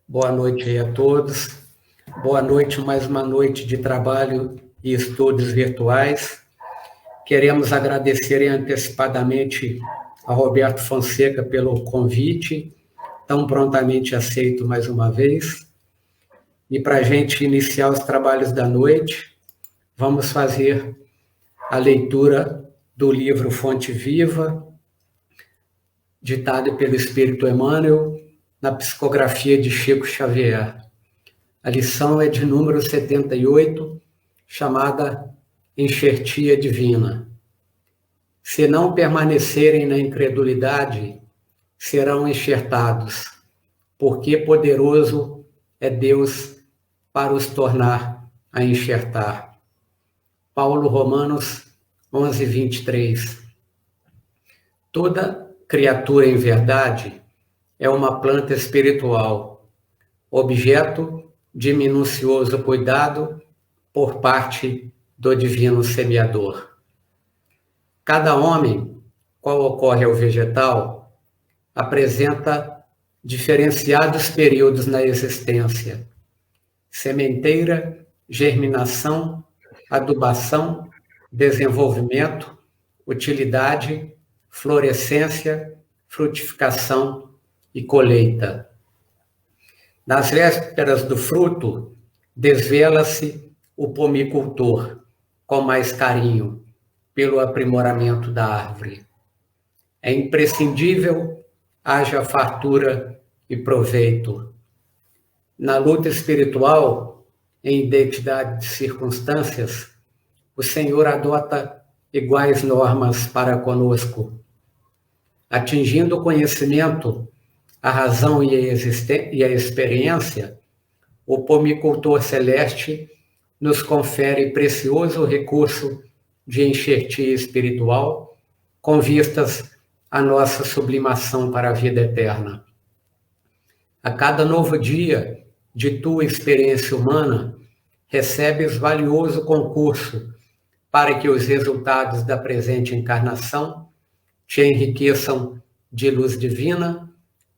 Boa noite aí a todos. Boa noite, mais uma noite de trabalho e estudos virtuais. Queremos agradecer antecipadamente a Roberto Fonseca pelo convite, tão prontamente aceito mais uma vez. E para a gente iniciar os trabalhos da noite, vamos fazer a leitura do livro Fonte Viva, ditado pelo Espírito Emmanuel, na psicografia de Chico Xavier. A lição é de número 78, chamada Enxertia Divina. Se não permanecerem na incredulidade, serão enxertados, porque poderoso é Deus para os tornar a enxertar. Paulo Romanos 11, 23. Toda criatura em verdade é uma planta espiritual, objeto de minucioso cuidado por parte do divino semeador. Cada homem, qual ocorre ao vegetal, apresenta diferenciados períodos na existência: sementeira, germinação, adubação, desenvolvimento, utilidade, florescência, frutificação e colheita. Nas vésperas do fruto, desvela-se o pomicultor, com mais carinho, pelo aprimoramento da árvore. É imprescindível haja fartura e proveito. Na luta espiritual, em identidade de circunstâncias, o Senhor adota iguais normas para conosco. Atingindo o conhecimento, a razão e a experiência, o pomicultor celeste nos confere precioso recurso de enxertia espiritual, com vistas à nossa sublimação para a vida eterna. A cada novo dia de tua experiência humana, recebes valioso concurso para que os resultados da presente encarnação te enriqueçam de luz divina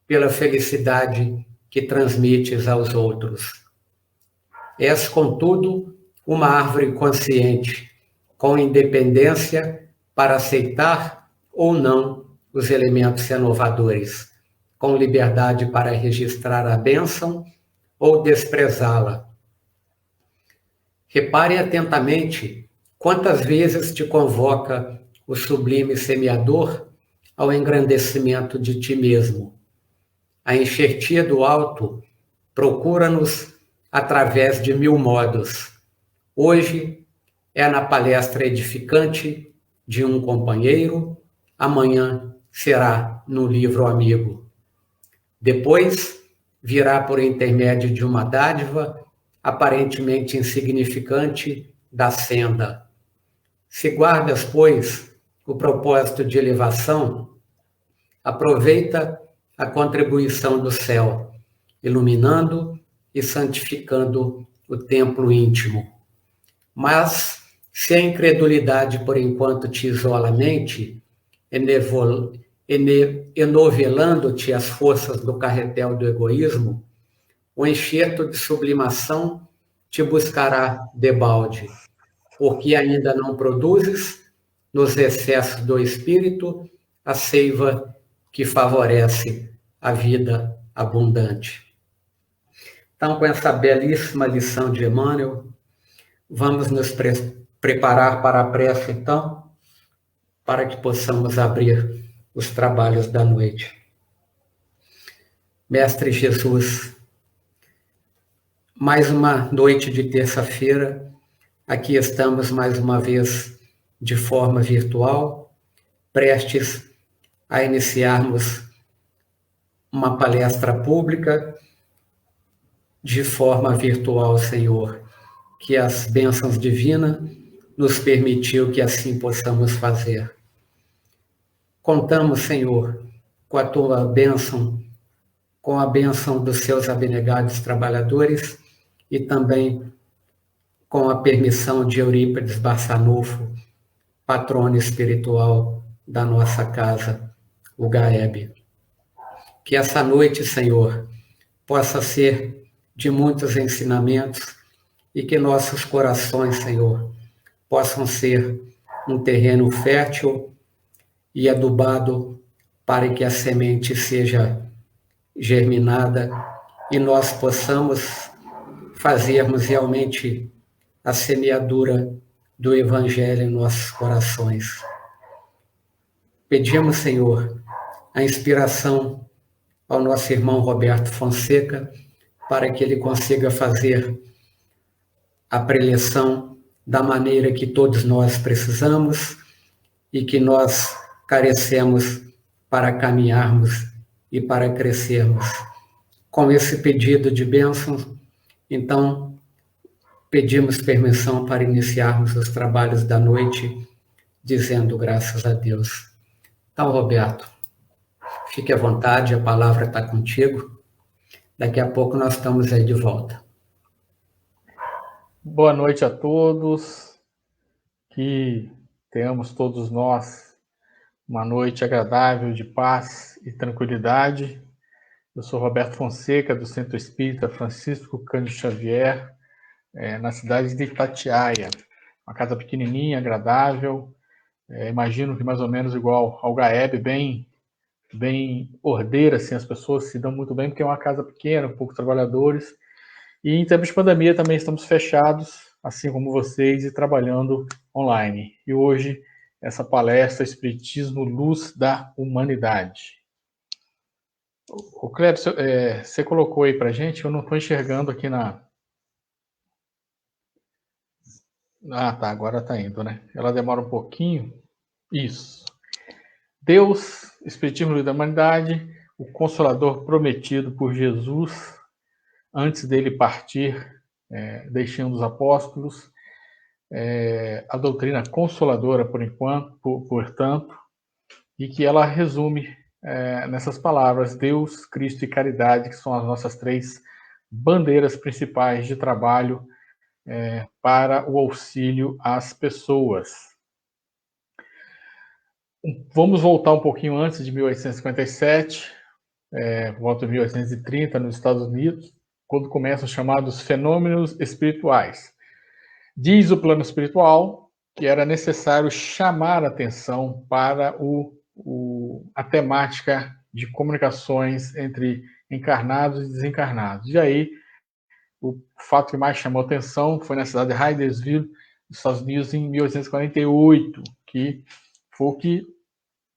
pela felicidade que transmites aos outros. És, contudo, uma árvore consciente, com independência para aceitar ou não os elementos renovadores, com liberdade para registrar a bênção ou desprezá-la. Repare atentamente quantas vezes te convoca o sublime semeador ao engrandecimento de ti mesmo. A enxertia do alto procura-nos através de 1000 modos. Hoje é na palestra edificante de um companheiro, amanhã será no livro amigo. Depois virá por intermédio de uma dádiva aparentemente insignificante da senda. Se guardas, pois, o propósito de elevação, aproveita a contribuição do céu, iluminando e santificando o templo íntimo. Mas, se a incredulidade por enquanto te isola a mente, enovelando-te as forças do carretel do egoísmo, o enxerto de sublimação te buscará debalde, porque ainda não produzes, nos excessos do espírito, a seiva que favorece a vida abundante. Então, com essa belíssima lição de Emmanuel, vamos nos preparar para a prece, então, para que possamos abrir os trabalhos da noite. Mestre Jesus, mais uma noite de terça-feira, aqui estamos mais uma vez de forma virtual, prestes a iniciarmos uma palestra pública de forma virtual, Senhor, que as bênçãos divinas nos permitiu que assim possamos fazer. Contamos, Senhor, com a tua bênção, com a bênção dos seus abnegados trabalhadores e também com a permissão de Eurípides Barçanufo, patrono espiritual da nossa casa, o GAEB. Que essa noite, Senhor, possa ser de muitos ensinamentos e que nossos corações, Senhor, possam ser um terreno fértil e adubado para que a semente seja germinada e nós possamos fazermos realmente a semeadura do Evangelho em nossos corações. Pedimos, Senhor, a inspiração ao nosso irmão Roberto Fonseca para que ele consiga fazer a preleção da maneira que todos nós precisamos e que nós carecemos para caminharmos e para crescermos. Com esse pedido de bênção, então, pedimos permissão para iniciarmos os trabalhos da noite, dizendo graças a Deus. Então, Roberto, fique à vontade, a palavra está contigo. Daqui a pouco nós estamos aí de volta. Boa noite a todos, que tenhamos todos nós uma noite agradável de paz e tranquilidade. Eu sou Roberto Fonseca, do Centro Espírita Francisco Cândido Xavier, na cidade de Itatiaia. Uma casa pequenininha, agradável, imagino que mais ou menos igual ao Gaeb, bem ordeira, assim, as pessoas se dão muito bem, porque é uma casa pequena, poucos trabalhadores. E em tempos de pandemia também estamos fechados, assim como vocês, e trabalhando online. E hoje, essa palestra Espiritismo, Luz da Humanidade. O Cleber, você colocou aí pra gente, eu não estou enxergando aqui na... Ah, tá, agora tá indo, né? Ela demora um pouquinho. Isso. Deus, Espiritismo, Luz da Humanidade, o Consolador prometido por Jesus, antes dele partir, deixando os apóstolos, a doutrina consoladora, por enquanto, portanto, e que ela resume nessas palavras: Deus, Cristo e caridade, que são as nossas três bandeiras principais de trabalho para o auxílio às pessoas. Vamos voltar um pouquinho antes de 1857, volta em 1830, nos Estados Unidos, quando começam os chamados fenômenos espirituais. Diz o plano espiritual que era necessário chamar a atenção para a temática de comunicações entre encarnados e desencarnados. E aí, o fato que mais chamou a atenção foi na cidade de Hydesville, nos Estados Unidos, em 1848, que foi o que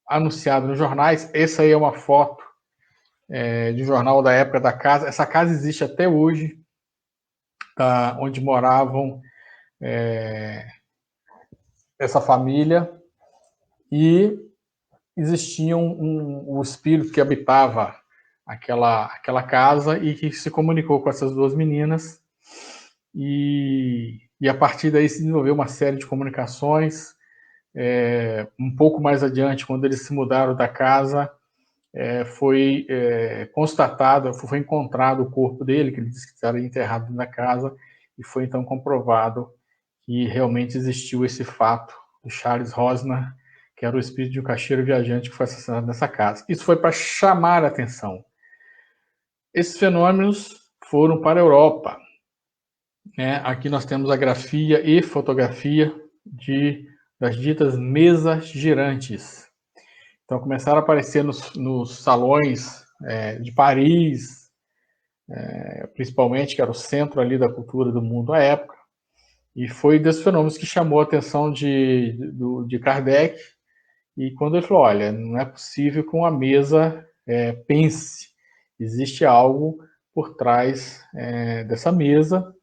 anunciado nos jornais. Essa aí é uma foto de um jornal da época da casa. Essa casa existe até hoje, onde moravam essa família, e existia o espírito que habitava aquela casa e que se comunicou com essas duas meninas, e a partir daí se desenvolveu uma série de comunicações. Um pouco mais adiante, quando eles se mudaram da casa, foi constatado, foi encontrado o corpo dele, que ele disse que estava enterrado na casa, e foi então comprovado que realmente existiu esse fato do Charles Rosner, que era o espírito de um caixeiro viajante que foi assassinado nessa casa. Isso foi para chamar a atenção. Esses fenômenos foram para a Europa. Aqui nós temos a grafia e fotografia das ditas mesas girantes. Então começaram a aparecer nos salões de Paris, principalmente, que era o centro ali da cultura do mundo à época, e foi desses fenômenos que chamou a atenção de Kardec, e quando ele falou: olha, não é possível que uma mesa pense, existe algo por trás dessa mesa,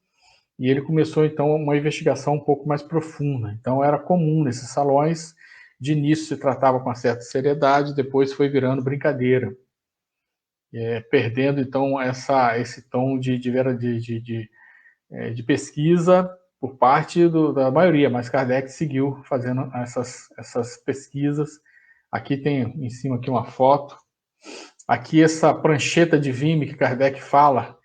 e ele começou então uma investigação um pouco mais profunda. Então era comum nesses salões, de início se tratava com uma certa seriedade, depois foi virando brincadeira, perdendo então esse tom de pesquisa por parte da maioria, mas Kardec seguiu fazendo essas pesquisas. Aqui tem em cima aqui uma foto, aqui essa prancheta de Vimy que Kardec fala,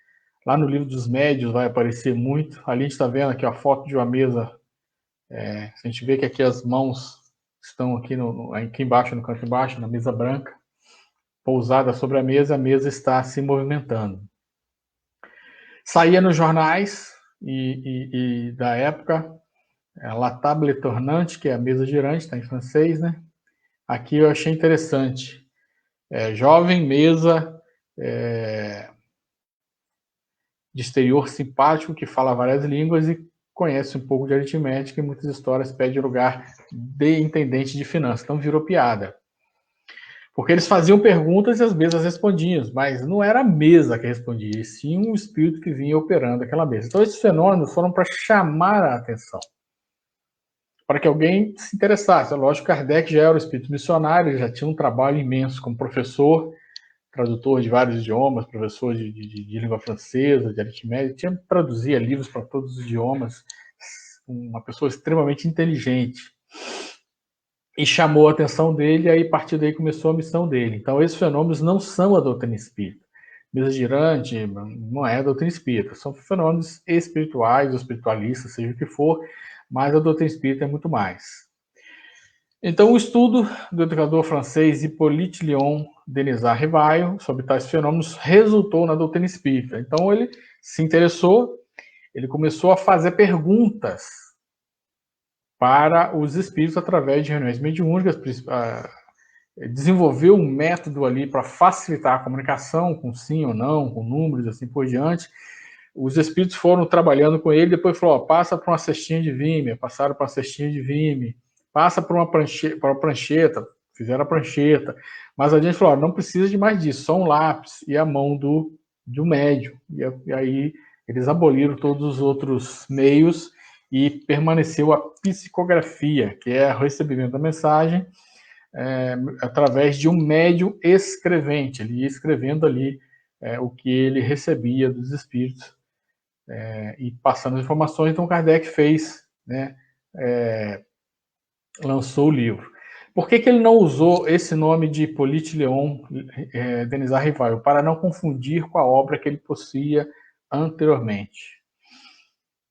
lá no Livro dos Médiuns vai aparecer muito. Ali a gente está vendo aqui a foto de uma mesa, a gente vê que aqui as mãos estão aqui embaixo, no canto embaixo, na mesa branca, pousada sobre a mesa está se movimentando. Saía nos jornais e da época, La Table Tournante, que é a mesa girante, está em francês, né? Aqui eu achei interessante. Jovem mesa de exterior simpático, que fala várias línguas e conhece um pouco de aritmética e muitas histórias pede lugar de intendente de finanças. Então virou piada. Porque eles faziam perguntas e as mesas respondiam, mas não era a mesa que respondia, e sim um espírito que vinha operando aquela mesa. Então esses fenômenos foram para chamar a atenção, para que alguém se interessasse. Lógico, Kardec já era um espírito missionário, ele já tinha um trabalho imenso como professor, tradutor de vários idiomas, professor de língua francesa, de aritmética, traduzia livros para todos os idiomas, uma pessoa extremamente inteligente. E chamou a atenção dele, e aí a partir daí começou a missão dele. Então esses fenômenos não são a doutrina espírita. Mesa girante não é a doutrina espírita, são fenômenos espirituais, ou espiritualistas, seja o que for, mas a doutrina espírita é muito mais. Então, o estudo do educador francês Hippolyte Léon Denisard Rivaio sobre tais fenômenos resultou na doutrina espírita. Então, ele se interessou, ele começou a fazer perguntas para os espíritos através de reuniões mediúnicas, desenvolveu um método ali para facilitar a comunicação, com sim ou não, com números, assim por diante. Os espíritos foram trabalhando com ele, depois falou, passa para uma cestinha de vime, passaram para uma cestinha de vime, passa para uma prancheta, fizeram a prancheta, mas a gente falou, não precisa de mais disso, só um lápis e a mão do médium. E aí eles aboliram todos os outros meios e permaneceu a psicografia, que é o recebimento da mensagem através de um médium escrevente. Ele ia escrevendo ali o que ele recebia dos espíritos e passando as informações. Então Kardec fez, né, lançou o livro. Por que ele não usou esse nome de Hippolyte Léon Denisard Rivaio? Para não confundir com a obra que ele possuía anteriormente.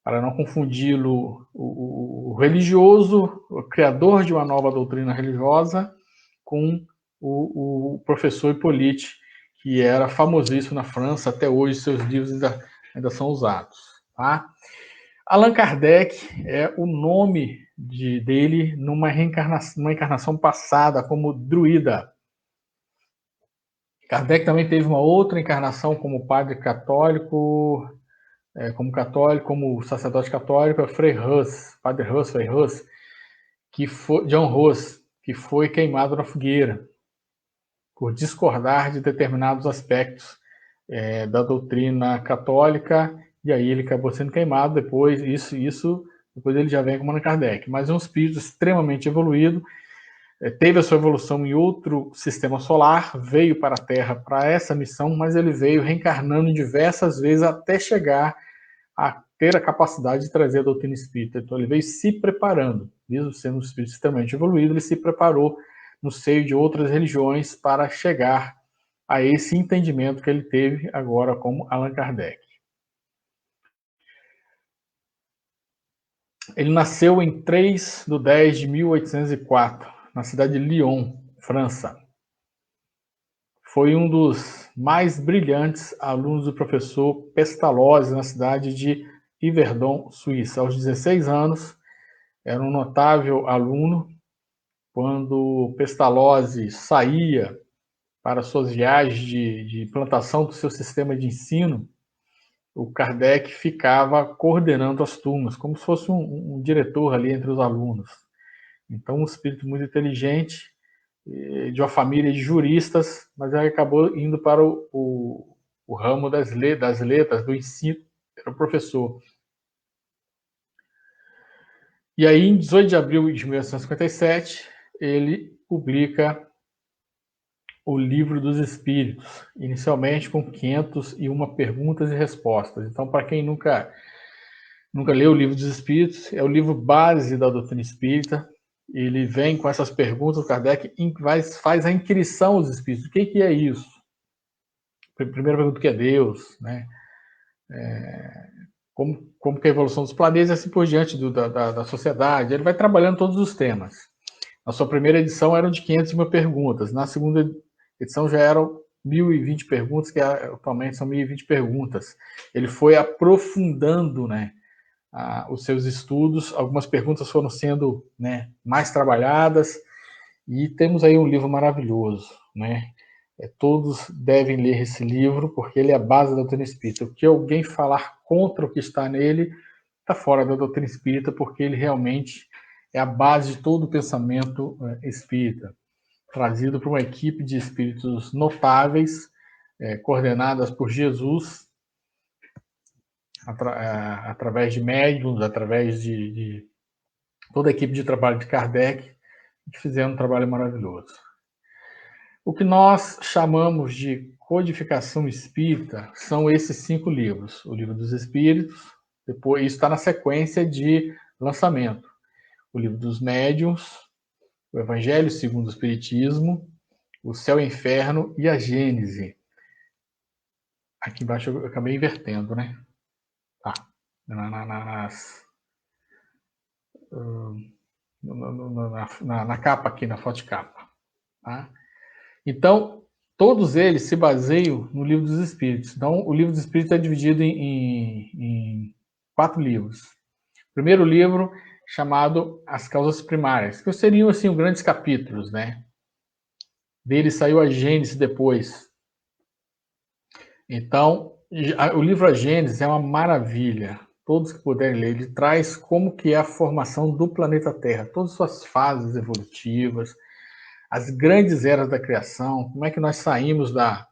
Para não confundi-lo, o religioso, o criador de uma nova doutrina religiosa, com o professor Hippolyte, que era famosíssimo na França, até hoje seus livros ainda são usados. Tá? Allan Kardec é o nome dele numa encarnação passada como druida. Kardec também teve uma outra encarnação como padre católico, como sacerdote católico, Frei Hus, Padre Hus, Frei Hus, John Hus, que foi queimado na fogueira por discordar de determinados aspectos da doutrina católica, e aí ele acabou sendo queimado. Depois depois ele já vem como Allan Kardec. Mas é um espírito extremamente evoluído, teve a sua evolução em outro sistema solar, veio para a Terra para essa missão, mas ele veio reencarnando diversas vezes até chegar a ter a capacidade de trazer a doutrina espírita. Então ele veio se preparando, mesmo sendo um espírito extremamente evoluído, ele se preparou no seio de outras religiões para chegar a esse entendimento que ele teve agora como Allan Kardec. Ele nasceu em 3 de 10 de 1804, na cidade de Lyon, França. Foi um dos mais brilhantes alunos do professor Pestalozzi, na cidade de Yverdon, Suíça. Aos 16 anos, era um notável aluno. Quando Pestalozzi saía para suas viagens de implantação do seu sistema de ensino, o Kardec ficava coordenando as turmas, como se fosse um diretor ali entre os alunos. Então, um espírito muito inteligente, de uma família de juristas, mas ele acabou indo para o ramo das letras, do ensino, era o professor. E aí, em 18 de abril de 1857, ele publica o Livro dos Espíritos, inicialmente com 501 perguntas e respostas. Então, para quem nunca leu o Livro dos Espíritos, é o livro base da doutrina espírita. Ele vem com essas perguntas, o Kardec faz a inscrição aos espíritos. O que é isso? Primeira pergunta, o que é Deus? Né? Como que é a evolução dos planetas e assim por diante da sociedade. Ele vai trabalhando todos os temas. Na sua primeira edição eram de 500 mil perguntas. Na segunda edição já eram 1020 perguntas, que atualmente são 1020 perguntas. Ele foi aprofundando, né, os seus estudos, algumas perguntas foram sendo, né, mais trabalhadas, e temos aí um livro maravilhoso, né? Todos devem ler esse livro, porque ele é a base da doutrina espírita. O que alguém falar contra o que está nele, está fora da doutrina espírita, porque ele realmente é a base de todo o pensamento espírita, trazido por uma equipe de espíritos notáveis, coordenadas por Jesus, através de médiuns, através de toda a equipe de trabalho de Kardec, que fizeram um trabalho maravilhoso. O que nós chamamos de codificação espírita são esses 5 livros. O Livro dos Espíritos, depois isso está na sequência de lançamento. O Livro dos Médiuns, o Evangelho segundo o Espiritismo, o Céu e o Inferno e a Gênese. Aqui embaixo eu acabei invertendo, né? Tá. Na capa aqui, na foto de capa. Tá? Então, todos eles se baseiam no Livro dos Espíritos. Então, o Livro dos Espíritos é dividido em 4 livros. O primeiro livro, chamado As Causas Primárias, que seriam, assim, grandes capítulos, né? Dele saiu a Gênese depois. Então, o livro A Gênese é uma maravilha. Todos que puderem ler, ele traz como que é a formação do planeta Terra, todas as suas fases evolutivas, as grandes eras da criação, como é que nós saímos da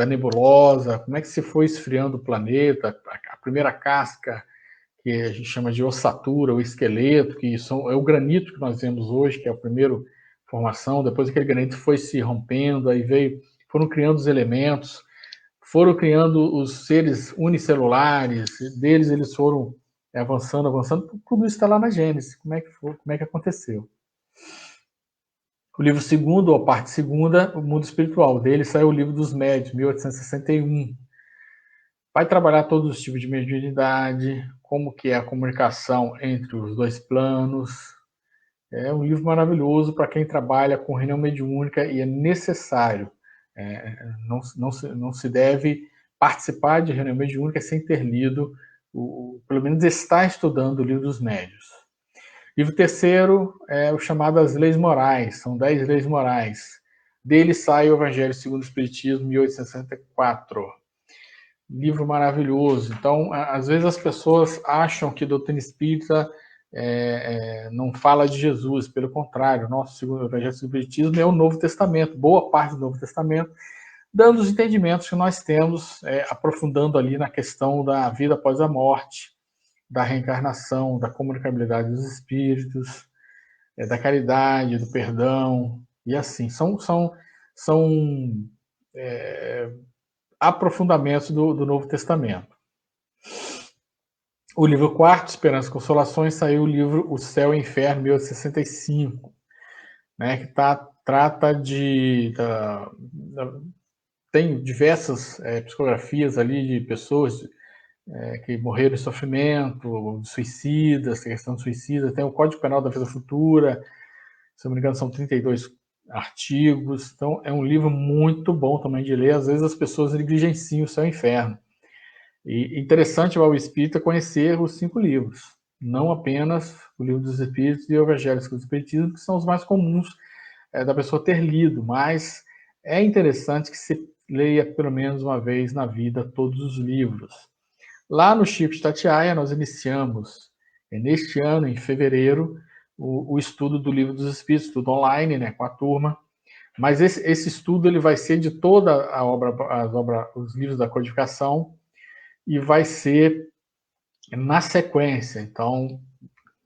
nebulosa, como é que se foi esfriando o planeta, a primeira casca, que a gente chama de ossatura, o esqueleto, que é o granito que nós vemos hoje, que é a primeira formação, depois aquele granito foi se rompendo, aí foram criando os elementos, foram criando os seres unicelulares, deles eles foram avançando, tudo isso está lá na Gênesis, como é que aconteceu. O livro segundo, ou a parte segunda, o mundo espiritual. Dele saiu o Livro dos Médiuns, 1861. Vai trabalhar todos os tipos de mediunidade, como que é a comunicação entre os 2 planos. É um livro maravilhoso para quem trabalha com reunião mediúnica e é necessário. Não se deve participar de reunião mediúnica sem ter lido, pelo menos estar estudando o Livro dos Médiuns. Livro terceiro é o chamado As Leis Morais, são 10 leis morais. Dele sai o Evangelho segundo o Espiritismo, 1864. Livro maravilhoso. Então, às vezes as pessoas acham que doutrina espírita não fala de Jesus, pelo contrário, o nosso segundo Evangelho segundo o Espiritismo é o Novo Testamento, boa parte do Novo Testamento, dando os entendimentos que nós temos, aprofundando ali na questão da vida após a morte, da reencarnação, da comunicabilidade dos espíritos, da caridade, do perdão, e assim. São aprofundamentos do Novo Testamento. O livro quarto, Esperança e Consolações, saiu o livro O Céu e o Inferno, 1865, né, que trata tem diversas psicografias ali de pessoas que morreram em sofrimento, suicidas, tem a questão de suicida, tem o Código Penal da Vida Futura, se não me engano são 32 artigos, então é um livro muito bom também de ler, às vezes as pessoas negligenciam o Céu e o Inferno. E interessante ao espírita conhecer os 5 livros, não apenas o Livro dos Espíritos e o Evangelho segundo o Espiritismo, que são os mais comuns da pessoa ter lido, mas é interessante que se leia pelo menos uma vez na vida todos os livros. Lá no Chico de Itatiaia, nós iniciamos, neste ano, em fevereiro, o estudo do Livro dos Espíritos, estudo online, né, com a turma. Mas esse estudo ele vai ser de toda a obra, os livros da codificação, e vai ser na sequência. Então,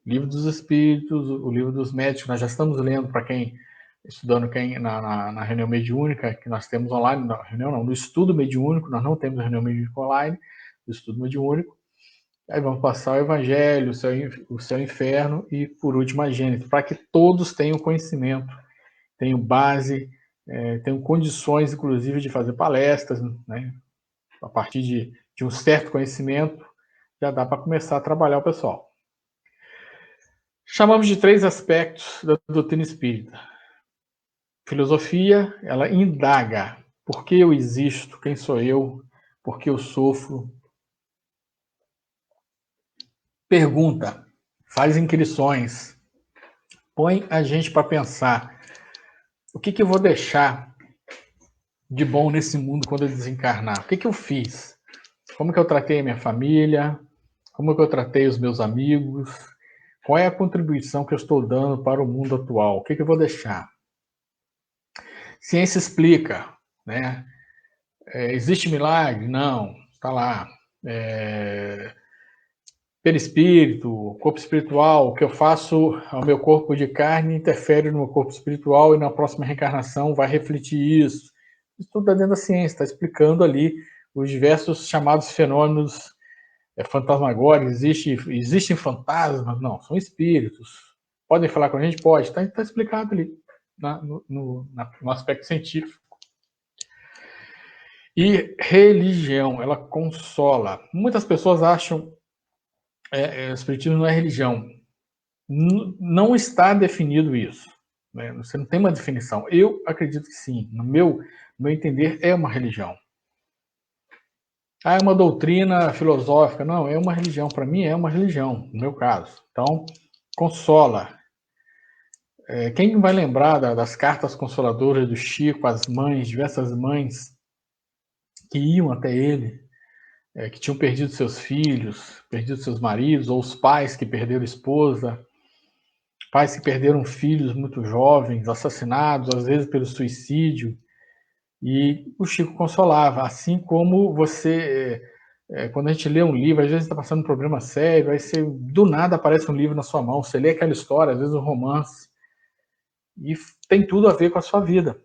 Livro dos Espíritos, o Livro dos Médiuns, nós já estamos lendo para quem estudando na reunião mediúnica que nós temos online, no estudo mediúnico, nós não temos a reunião mediúnica online, do estudo mediúnico. Aí vamos passar o Evangelho, o Céu e o Inferno e, por último, a Gênese, para que todos tenham conhecimento, tenham base, tenham condições, inclusive, de fazer palestras, né? A partir de um certo conhecimento, já dá para começar a trabalhar o pessoal. Chamamos de 3 aspectos da doutrina espírita. Filosofia, ela indaga Por que eu existo? Quem sou eu? Por que eu sofro? Pergunta, faz inscrições, põe a gente para pensar. O que eu vou deixar de bom nesse mundo quando eu desencarnar? O que eu fiz? Como que eu tratei a minha família? Como que eu tratei os meus amigos? Qual é a contribuição que eu estou dando para o mundo atual? O que eu vou deixar? Ciência explica, né? Existe milagre? Não, está lá. Perispírito, corpo espiritual, o que eu faço ao meu corpo de carne interfere no meu corpo espiritual e na próxima reencarnação vai refletir isso. Isso tudo está dentro da ciência, está explicando ali os diversos chamados fenômenos fantasmagóricos. Existem fantasmas? Não, são espíritos. Podem falar com a gente? Pode, está explicado ali no aspecto científico. E religião, ela consola. Muitas pessoas acham o espiritismo não é religião. Não está definido isso. Né? Você não tem uma definição. Eu acredito que sim. No meu entender, é uma religião. É uma doutrina filosófica. Não, é uma religião. Para mim, é uma religião, no meu caso. Então, consola. Quem vai lembrar das cartas consoladoras do Chico, as mães, diversas mães que iam até ele, que tinham perdido seus filhos, perdido seus maridos, ou os pais que perderam esposa, pais que perderam filhos muito jovens, assassinados, às vezes pelo suicídio, e o Chico consolava, assim como você, quando a gente lê um livro, às vezes está passando um problema sério, aí você, do nada aparece um livro na sua mão, você lê aquela história, às vezes um romance, e tem tudo a ver com a sua vida.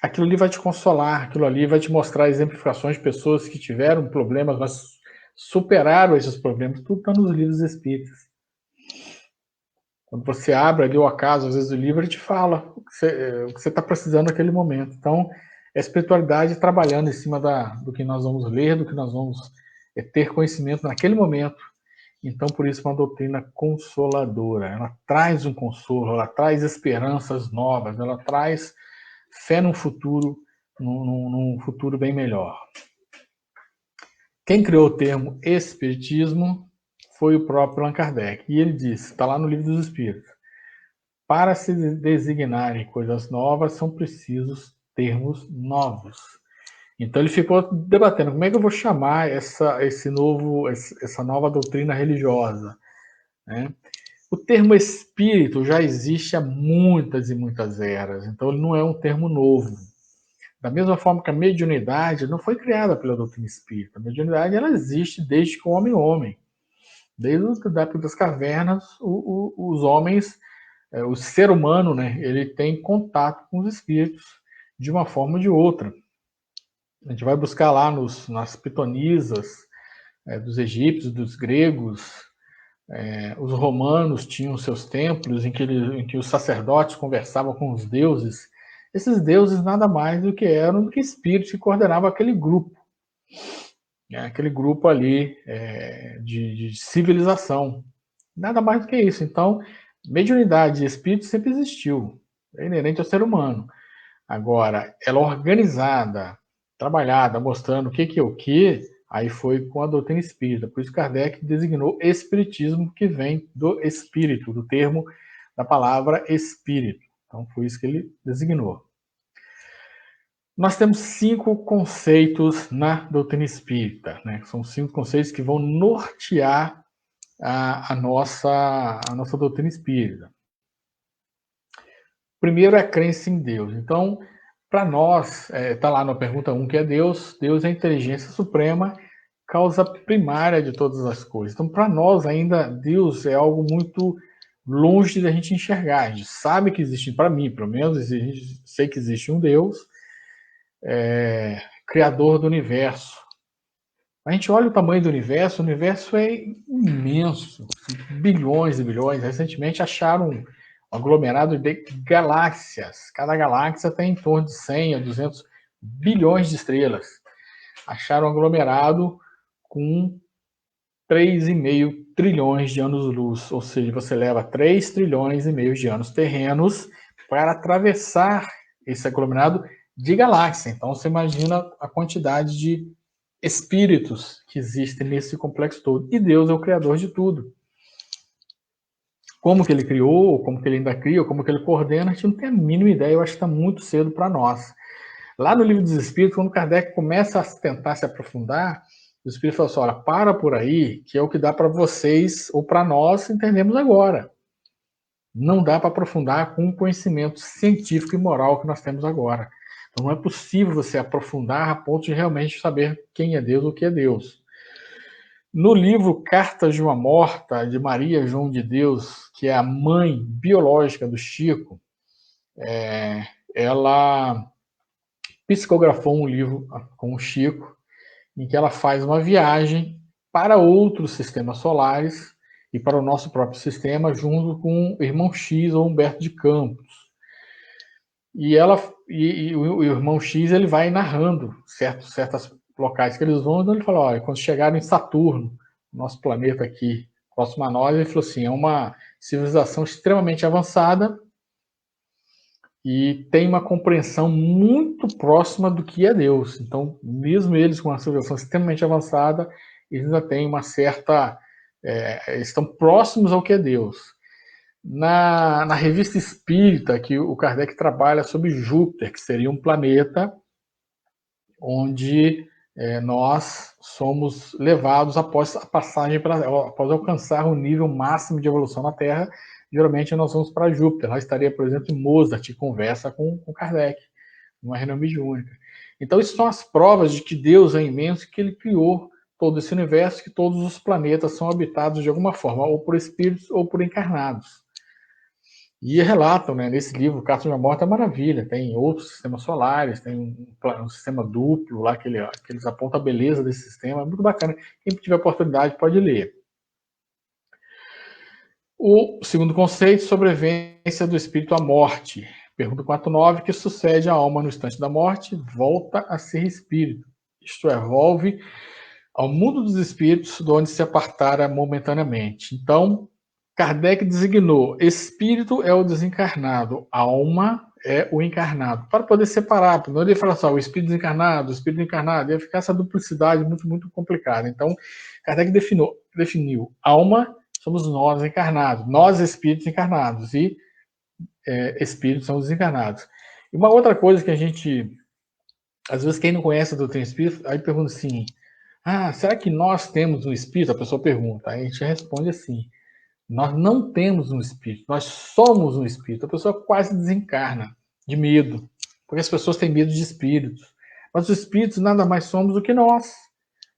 Aquilo ali vai te consolar, aquilo ali vai te mostrar exemplificações de pessoas que tiveram problemas, mas superaram esses problemas. Tudo está nos livros espíritas. Quando você abre ali o acaso, às vezes o livro, ele te fala o que você está precisando naquele momento. Então, a espiritualidade trabalhando em cima do que nós vamos ler, do que nós vamos ter conhecimento naquele momento. Então, por isso, uma doutrina consoladora. Ela traz um consolo, ela traz esperanças novas, ela traz fé num futuro, num futuro bem melhor. Quem criou o termo espiritismo foi o próprio Allan Kardec. E ele disse, está lá no Livro dos Espíritos, para se designarem coisas novas, são precisos termos novos. Então ele ficou debatendo, como é que eu vou chamar essa nova doutrina religiosa? Né? O termo espírito já existe há muitas e muitas eras, então ele não é um termo novo. Da mesma forma que a mediunidade não foi criada pela doutrina espírita. A mediunidade ela existe desde que o homem é homem. Desde a época das cavernas, os homens, o ser humano, né, ele tem contato com os espíritos de uma forma ou de outra. A gente vai buscar lá nas pitonisas dos egípcios, dos gregos. Os romanos tinham seus templos em que os sacerdotes conversavam com os deuses. Esses deuses nada mais do que eram do que espíritos que coordenavam aquele grupo. Aquele grupo ali de civilização. Nada mais do que isso. Então, mediunidade e espírito sempre existiu. É inerente ao ser humano. Agora, ela organizada, trabalhada, mostrando o que é o que, aí foi com a doutrina espírita. Por isso Kardec designou espiritismo, que vem do espírito, do termo, da palavra espírito. Então foi isso que ele designou. Nós temos 5 conceitos na doutrina espírita, né? São 5 conceitos que vão nortear a nossa doutrina espírita. Primeiro é a crença em Deus. Então, para nós, está lá na pergunta 1, que é Deus. Deus é a inteligência suprema, causa primária de todas as coisas. Então, para nós ainda, Deus é algo muito longe da gente enxergar. A gente sabe que existe, para mim, pelo menos, sei que existe um Deus, criador do universo. A gente olha o tamanho do universo, o universo é imenso, bilhões e bilhões. Recentemente acharam um aglomerado de galáxias. Cada galáxia tem em torno de 100 a 200 bilhões de estrelas. Acharam um aglomerado com 3,5 trilhões de anos-luz, ou seja, você leva 3 trilhões e meio de anos terrenos para atravessar esse aglomerado de galáxia. Então, você imagina a quantidade de espíritos que existem nesse complexo todo. E Deus é o criador de tudo. Como que ele criou, como que ele ainda cria, como que ele coordena, a gente não tem a mínima ideia. Eu acho que está muito cedo para nós. Lá no Livro dos Espíritos, quando Kardec começa a tentar se aprofundar, o Espírito fala assim, olha, para por aí, que é o que dá para vocês, ou para nós, entendemos agora. Não dá para aprofundar com o conhecimento científico e moral que nós temos agora. Então não é possível você aprofundar a ponto de realmente saber quem é Deus ou o que é Deus. No livro Cartas de uma Morta, de Maria João de Deus, que é a mãe biológica do Chico, ela psicografou um livro com o Chico, em que ela faz uma viagem para outros sistemas solares e para o nosso próprio sistema, junto com o irmão X ou Humberto de Campos. E o irmão X ele vai narrando certas locais que eles vão, então ele fala, olha, quando chegaram em Saturno, nosso planeta aqui, próximo a nós, ele falou assim, é uma civilização extremamente avançada e tem uma compreensão muito próxima do que é Deus. Então, mesmo eles com uma civilização extremamente avançada, eles ainda têm uma certa... estão próximos ao que é Deus. Na revista Espírita, que o Kardec trabalha sobre Júpiter, que seria um planeta onde nós somos levados após a passagem, após alcançar o nível máximo de evolução na Terra, geralmente nós vamos para Júpiter. Lá estaria, por exemplo, Mozart, que conversa com Kardec, numa reunião mediúnica. Então, isso são as provas de que Deus é imenso e que ele criou todo esse universo, que todos os planetas são habitados de alguma forma, ou por espíritos ou por encarnados. E relatam, né, nesse livro, Cartas de uma Morta é maravilha, tem outros sistemas solares, tem um sistema duplo lá, que eles apontam a beleza desse sistema, é muito bacana. Quem tiver oportunidade pode ler. O segundo conceito, sobrevivência do espírito à morte. Pergunta 49, que sucede à alma no instante da morte, volta a ser espírito. Isto é, volve ao mundo dos espíritos, de onde se apartara momentaneamente. Então, Kardec designou espírito é o desencarnado, alma é o encarnado, para poder separar, não ele falar só o espírito desencarnado, o espírito encarnado, ia ficar essa duplicidade muito complicada. Então, Kardec definiu alma, somos nós encarnados, nós espíritos encarnados, e espíritos são desencarnados. E uma outra coisa que a gente, às vezes quem não conhece a doutrina espírita, aí pergunta assim, será que nós temos um espírito? A pessoa pergunta, aí a gente responde assim, nós não temos um espírito, nós somos um espírito. A pessoa quase desencarna de medo, porque as pessoas têm medo de espíritos. Mas os espíritos nada mais somos do que nós,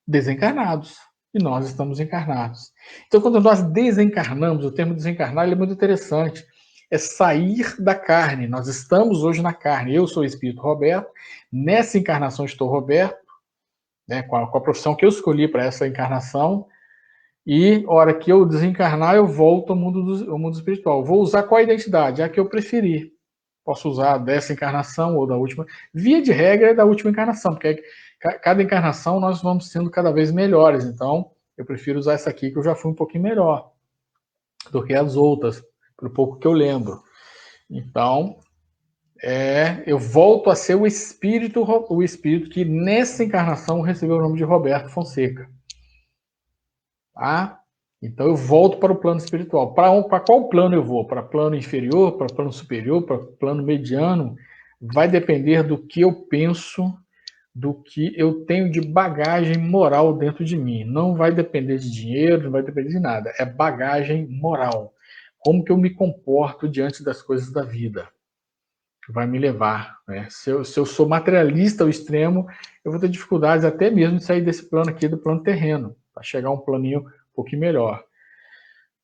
desencarnados. E nós estamos encarnados. Então, quando nós desencarnamos, o termo desencarnar ele é muito interessante. É sair da carne. Nós estamos hoje na carne. Eu sou o espírito Roberto. Nessa encarnação estou Roberto, né, com a profissão que eu escolhi para essa encarnação. E, a hora que eu desencarnar, eu volto ao mundo espiritual. Vou usar qual identidade? A que eu preferir. Posso usar dessa encarnação ou da última. Via de regra é da última encarnação, porque cada encarnação nós vamos sendo cada vez melhores. Então, eu prefiro usar essa aqui, que eu já fui um pouquinho melhor do que as outras, pelo pouco que eu lembro. Então, eu volto a ser o espírito que nessa encarnação recebeu o nome de Roberto Fonseca. Tá? Então eu volto para o plano espiritual. Para qual plano eu vou? Para plano inferior, para plano superior, para plano mediano? Vai depender do que eu penso, do que eu tenho de bagagem moral dentro de mim. Não vai depender de dinheiro, não vai depender de nada. É bagagem moral. Como que eu me comporto diante das coisas da vida? Vai me levar. Né? Se eu sou materialista ao extremo, eu vou ter dificuldades até mesmo de sair desse plano aqui, do plano terreno, para chegar a um planinho um pouquinho melhor.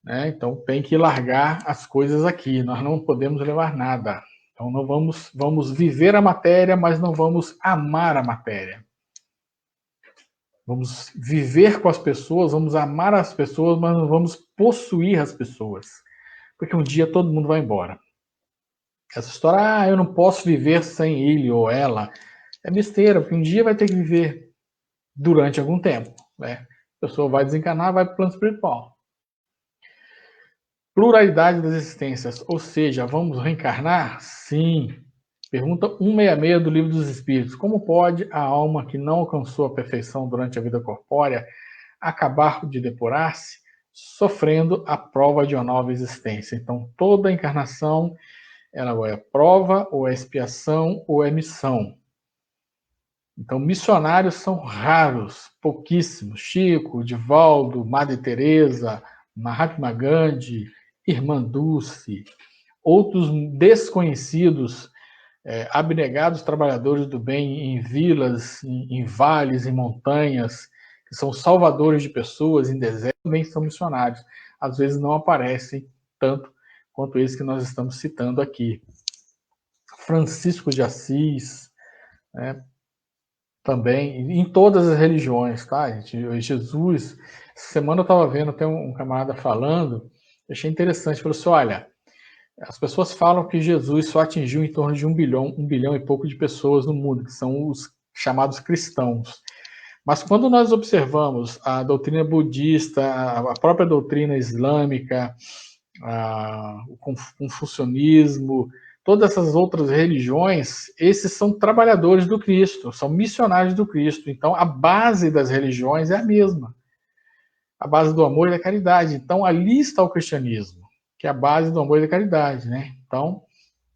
Né? Então tem que largar as coisas aqui, nós não podemos levar nada. Então não vamos viver a matéria, mas não vamos amar a matéria. Vamos viver com as pessoas, vamos amar as pessoas, mas não vamos possuir as pessoas. Porque um dia todo mundo vai embora. Essa história, eu não posso viver sem ele ou ela, é besteira, porque um dia vai ter que viver durante algum tempo. Né? A pessoa vai desencarnar, vai para o plano espiritual. Pluralidade das existências, ou seja, vamos reencarnar? Sim. Pergunta 166 do Livro dos Espíritos. Como pode a alma que não alcançou a perfeição durante a vida corpórea acabar de depurar-se, sofrendo a prova de uma nova existência? Então, toda encarnação, ela ou é prova, ou é expiação, ou é missão. Então, missionários são raros, pouquíssimos. Chico, Divaldo, Madre Teresa, Mahatma Gandhi, Irmã Dulce, outros desconhecidos, abnegados trabalhadores do bem em vilas, em vales, em montanhas, que são salvadores de pessoas em deserto, também são missionários. Às vezes não aparecem tanto quanto esses que nós estamos citando aqui. Francisco de Assis, né, também, em todas as religiões, tá, gente? Jesus, essa semana eu estava vendo, tem um camarada falando, achei interessante, falou assim, olha, as pessoas falam que Jesus só atingiu em torno de 1 bilhão e pouco de pessoas no mundo, que são os chamados cristãos. Mas quando nós observamos a doutrina budista, a própria doutrina islâmica, o confucionismo, todas essas outras religiões, esses são trabalhadores do Cristo, são missionários do Cristo. Então, a base das religiões é a mesma. A base do amor e da caridade. Então, ali está o cristianismo, que é a base do amor e da caridade, né? Então,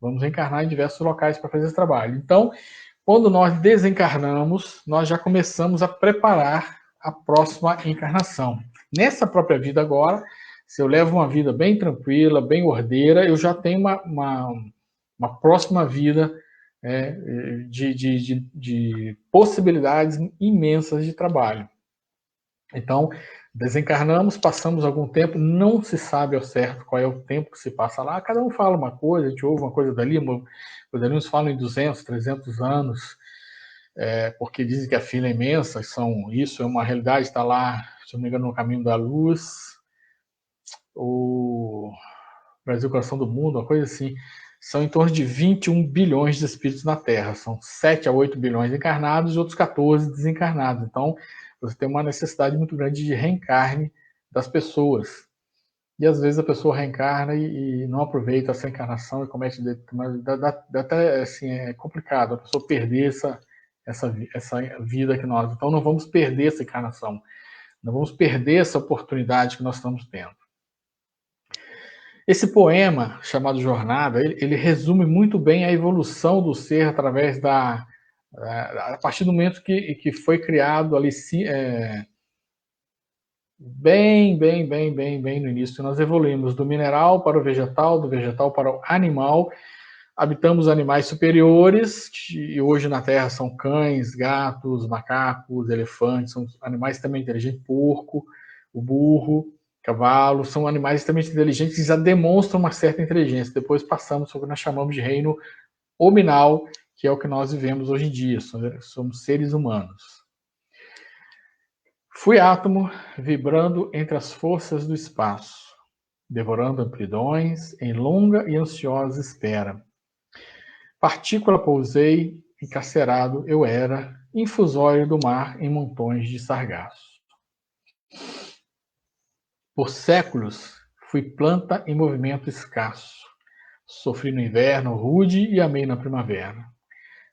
vamos reencarnar em diversos locais para fazer esse trabalho. Então, quando nós desencarnamos, nós já começamos a preparar a próxima encarnação. Nessa própria vida agora, se eu levo uma vida bem tranquila, bem ordeira, eu já tenho uma próxima vida de possibilidades imensas de trabalho. Então, desencarnamos, passamos algum tempo, não se sabe ao certo qual é o tempo que se passa lá, cada um fala uma coisa, a gente ouve uma coisa dali, os alunos falam em 200, 300 anos, porque dizem que a fila é imensa, isso é uma realidade, está lá, se não me engano, no Caminho da Luz, o Brasil Coração do Mundo, uma coisa assim, são em torno de 21 bilhões de espíritos na Terra, são 7 a 8 bilhões encarnados e outros 14 desencarnados, então você tem uma necessidade muito grande de reencarne das pessoas. E às vezes a pessoa reencarna e não aproveita essa encarnação e comete... Até assim, é complicado a pessoa perder essa vida que nós... Então não vamos perder essa encarnação. Não vamos perder essa oportunidade que nós estamos tendo. Esse poema, chamado Jornada, ele resume muito bem a evolução do ser através a partir do momento que foi criado ali, bem no início, nós evoluímos do mineral para o vegetal, do vegetal para o animal, habitamos animais superiores, e hoje na Terra são cães, gatos, macacos, elefantes, são animais também inteligentes, porco, o burro, cavalo, são animais extremamente inteligentes que já demonstram uma certa inteligência. Depois passamos para o que nós chamamos de reino hominal, que é o que nós vivemos hoje em dia, somos seres humanos. Fui átomo vibrando entre as forças do espaço, devorando amplidões em longa e ansiosa espera. Partícula pousei, encarcerado eu era, infusório do mar em montões de sargaço. Por séculos fui planta em movimento escasso, sofri no inverno rude e amei na primavera.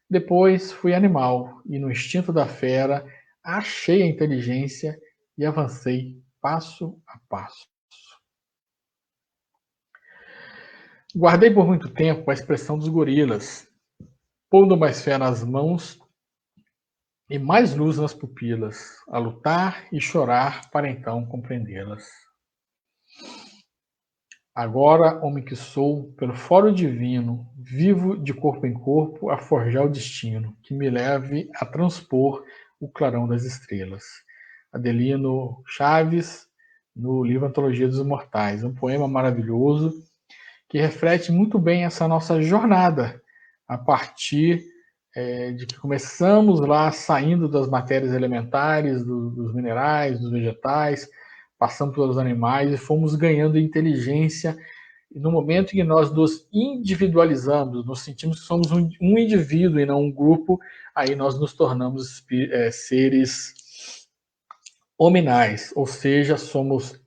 Depois fui animal e no instinto da fera achei a inteligência e avancei passo a passo. Guardei por muito tempo a expressão dos gorilas, pondo mais fé nas mãos e mais luz nas pupilas, a lutar e chorar para então compreendê-las. Agora, homem que sou, pelo foro divino, vivo de corpo em corpo a forjar o destino, que me leve a transpor o clarão das estrelas. Adelino Chaves, no livro Antologia dos Imortais, um poema maravilhoso que reflete muito bem essa nossa jornada, a partir de que começamos lá saindo das matérias elementares, dos minerais, dos vegetais, passamos pelos animais e fomos ganhando inteligência. E no momento em que nós nos individualizamos, nos sentimos que somos um indivíduo e não um grupo, aí nós nos tornamos seres hominais, ou seja, somos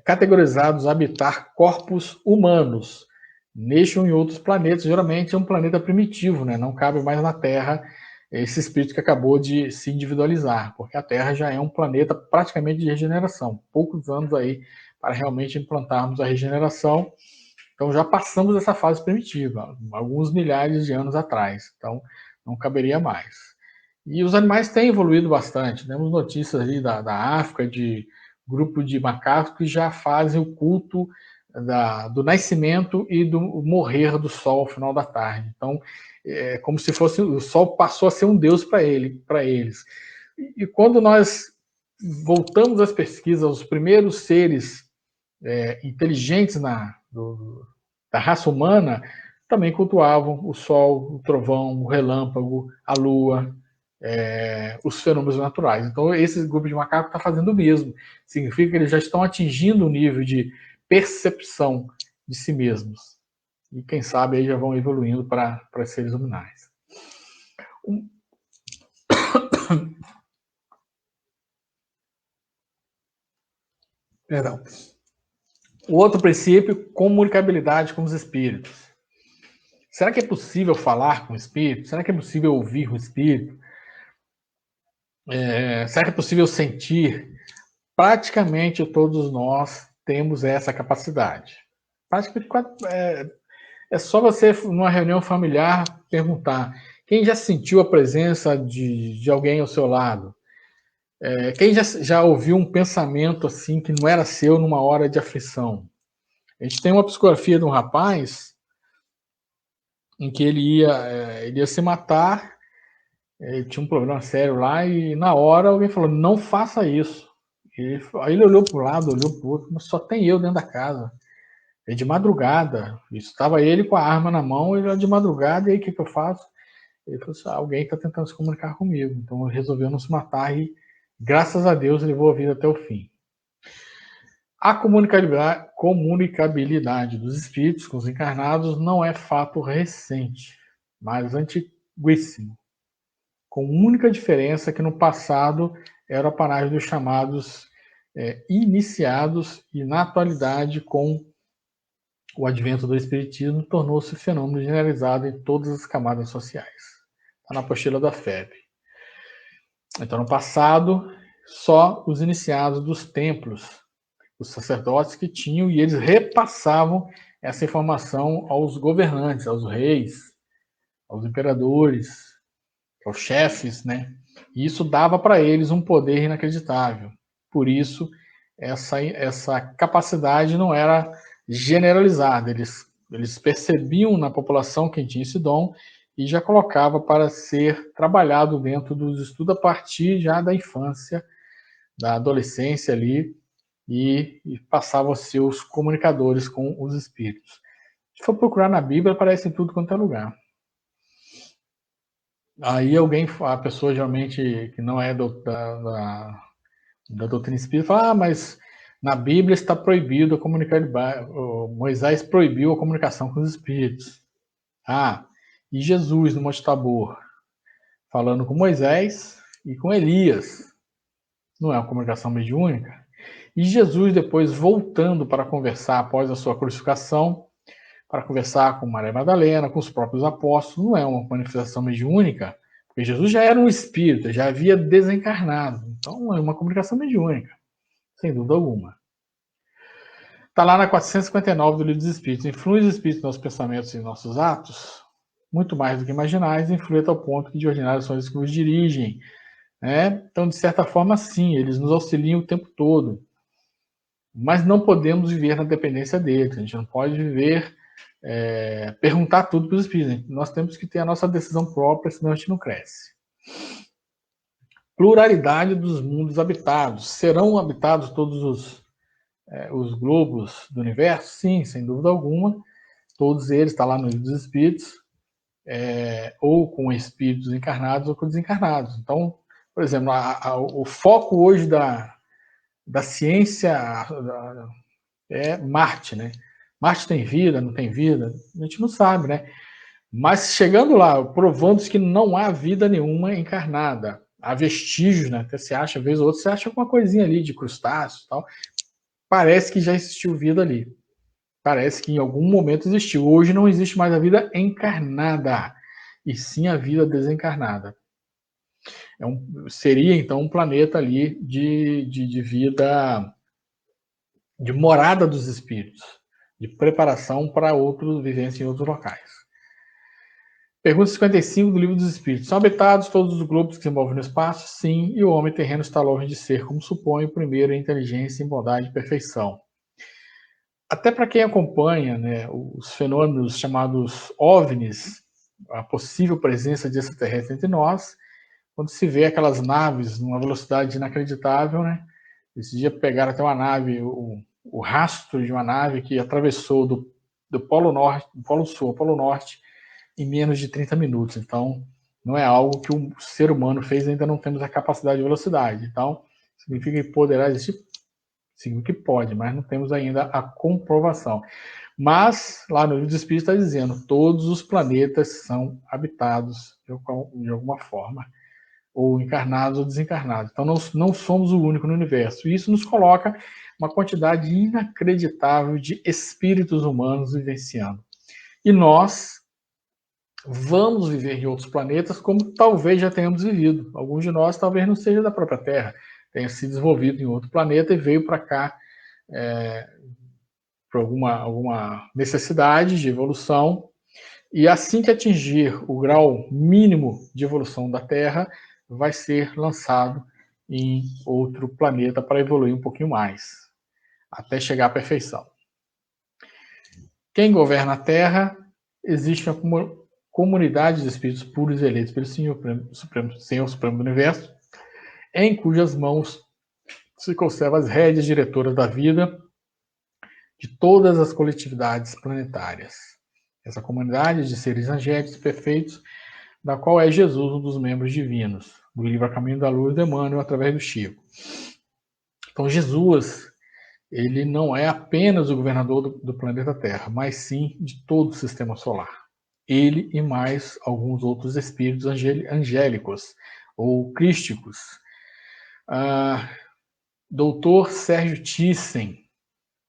categorizados a habitar corpos humanos, neste ou em outros planetas. Geralmente é um planeta primitivo, né? Não cabe mais na Terra esse espírito que acabou de se individualizar, porque a Terra já é um planeta praticamente de regeneração. Poucos anos aí para realmente implantarmos a regeneração. Então já passamos dessa fase primitiva, alguns milhares de anos atrás. Então não caberia mais. E os animais têm evoluído bastante. Temos notícias ali da África, de grupo de macacos que já fazem o culto do nascimento e do morrer do sol ao final da tarde. Então, é como se fosse o sol passou a ser um deus para eles. E quando nós voltamos às pesquisas, os primeiros seres inteligentes da raça humana também cultuavam o sol, o trovão, o relâmpago, a lua, os fenômenos naturais. Então, esse grupo de macacos está fazendo o mesmo. Significa que eles já estão atingindo o nível de percepção de si mesmos. E quem sabe aí já vão evoluindo para seres luminais. Perdão. O outro princípio, comunicabilidade com os espíritos. Será que é possível falar com o espírito? Será que é possível ouvir o espírito? Será que é possível sentir? Praticamente todos nós temos essa capacidade. Praticamente é só você, numa reunião familiar, perguntar: quem já sentiu a presença de alguém ao seu lado? Quem já ouviu um pensamento assim que não era seu numa hora de aflição? A gente tem uma psicografia de um rapaz em que ele ia se matar, ele tinha um problema sério lá, e na hora alguém falou: não faça isso. Aí ele olhou para o lado, olhou para o outro, mas só tem eu dentro da casa. É de madrugada. Estava ele com a arma na mão, ele era de madrugada, e aí o que eu faço? Ele falou assim: alguém está tentando se comunicar comigo. Então ele resolveu não se matar e, graças a Deus, levou a vida até o fim. A comunicabilidade dos espíritos com os encarnados não é fato recente, mas antiguíssimo. Com única diferença que no passado era a panagem dos chamados iniciados, e na atualidade, com o advento do espiritismo, tornou-se fenômeno generalizado em todas as camadas sociais. Está na apostila da FEB. Então, no passado, só os iniciados dos templos, os sacerdotes que tinham, e eles repassavam essa informação aos governantes, aos reis, aos imperadores, aos chefes, né? E isso dava para eles um poder inacreditável. Por isso, essa capacidade não era generalizada. Eles percebiam na população quem tinha esse dom e já colocava para ser trabalhado dentro dos estudos a partir já da infância, da adolescência ali, e passavam a ser os comunicadores com os espíritos. Se for procurar na Bíblia, aparece em tudo quanto é lugar. Aí a pessoa geralmente que não é da doutrina espírita, fala: mas na Bíblia está proibido a comunicar, Moisés proibiu a comunicação com os espíritos. E Jesus no Monte Tabor, falando com Moisés e com Elias, não é uma comunicação mediúnica? E Jesus depois voltando para conversar após a sua crucificação, para conversar com Maria Madalena, com os próprios apóstolos, não é uma manifestação mediúnica? Porque Jesus já era um espírito, já havia desencarnado. Então é uma comunicação mediúnica, sem dúvida alguma. Está lá na 459 do Livro dos Espíritos. Influem os espíritos nos nossos pensamentos e nossos atos? Muito mais do que imaginais, influem até o ponto que de ordinário são eles que nos dirigem. Né? Então, de certa forma, sim, eles nos auxiliam o tempo todo. Mas não podemos viver na dependência deles. A gente não pode viver, perguntar tudo para os espíritos. Nós temos que ter a nossa decisão própria, senão a gente não cresce. Pluralidade dos mundos habitados. Serão habitados todos os globos do universo? Sim, sem dúvida alguma. Todos eles, está lá no Livro dos Espíritos, ou com espíritos encarnados ou com desencarnados. Então, por exemplo, o foco hoje da ciência é Marte, né? Marte tem vida, não tem vida? A gente não sabe, né? Mas chegando lá, provando que não há vida nenhuma encarnada. Há vestígios, né? Até você acha, vez ou outra, você acha alguma coisinha ali de crustáceos e tal. Parece que já existiu vida ali. Parece que em algum momento existiu. Hoje não existe mais a vida encarnada, e sim a vida desencarnada. Seria, então, um planeta ali de vida, de morada dos espíritos, de preparação para outros vivências em outros locais. Pergunta 55 do Livro dos Espíritos. São habitados todos os globos que se movem no espaço? Sim, e o homem terreno está longe de ser, como supõe o primeiro, em inteligência, em bondade e perfeição. Até para quem acompanha, né, os fenômenos chamados OVNIs, a possível presença de extraterrestres entre nós, quando se vê aquelas naves numa velocidade inacreditável, né? Esse dia pegaram até uma nave, o rastro de uma nave que atravessou do Polo Norte, do Polo Sul ao Polo Norte em menos de 30 minutos. Então, não é algo que o ser humano fez, ainda não temos a capacidade de velocidade. Então, significa que poderá existir? Significa que pode, mas não temos ainda a comprovação. Mas, lá no Livro dos Espíritos está dizendo, todos os planetas são habitados de alguma forma, ou encarnados ou desencarnados. Então, não somos o único no universo. E isso nos coloca uma quantidade inacreditável de espíritos humanos vivenciando. E nós vamos viver em outros planetas, como talvez já tenhamos vivido. Alguns de nós talvez não seja da própria Terra, tenha se desenvolvido em outro planeta e veio para cá por alguma necessidade de evolução. E assim que atingir o grau mínimo de evolução da Terra, vai ser lançado em outro planeta para evoluir um pouquinho mais, até chegar à perfeição. Quem governa a Terra, existe uma comunidade de espíritos puros e eleitos pelo Senhor Supremo do Universo, em cujas mãos se conservam as rédeas diretoras da vida de todas as coletividades planetárias. Essa comunidade de seres angélicos perfeitos, da qual é Jesus um dos membros divinos, do livro A Caminho da Luz, de Emmanuel, através do Chico. Então, Jesus, ele não é apenas o governador do planeta Terra, mas sim de todo o sistema solar. Ele e mais alguns outros espíritos angélicos ou crísticos. Doutor Sérgio Thyssen,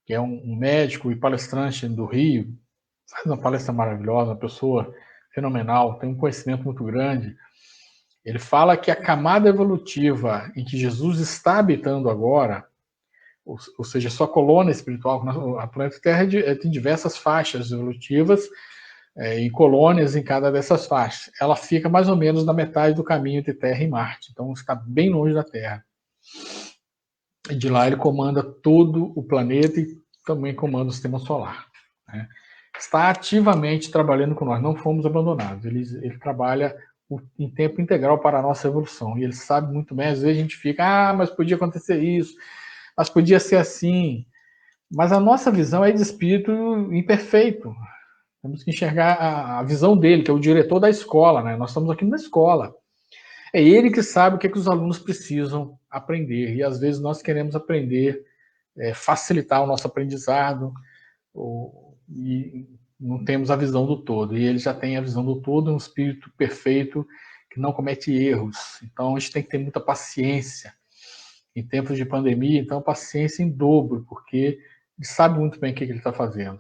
que é um médico e palestrante do Rio, faz uma palestra maravilhosa, uma pessoa fenomenal, tem um conhecimento muito grande. Ele fala que a camada evolutiva em que Jesus está habitando agora, ou seja, sua colônia espiritual, a planeta Terra tem diversas faixas evolutivas e colônias em cada dessas faixas. Ela fica mais ou menos na metade do caminho entre Terra e Marte, então está bem longe da Terra. E de lá ele comanda todo o planeta e também comanda o sistema solar, né? Está ativamente trabalhando com nós, não fomos abandonados. Ele trabalha em tempo integral para a nossa evolução. E ele sabe muito bem, às vezes a gente fica, mas podia acontecer isso, mas podia ser assim. Mas a nossa visão é de espírito imperfeito. Temos que enxergar a visão dele, que é o diretor da escola, né? Nós estamos aqui na escola. É ele que sabe o que os alunos precisam aprender. E às vezes nós queremos aprender, facilitar o nosso aprendizado, e não temos a visão do todo. E ele já tem a visão do todo, um espírito perfeito que não comete erros. Então a gente tem que ter muita paciência. Em tempos de pandemia, então paciência em dobro, porque ele sabe muito bem o que ele está fazendo.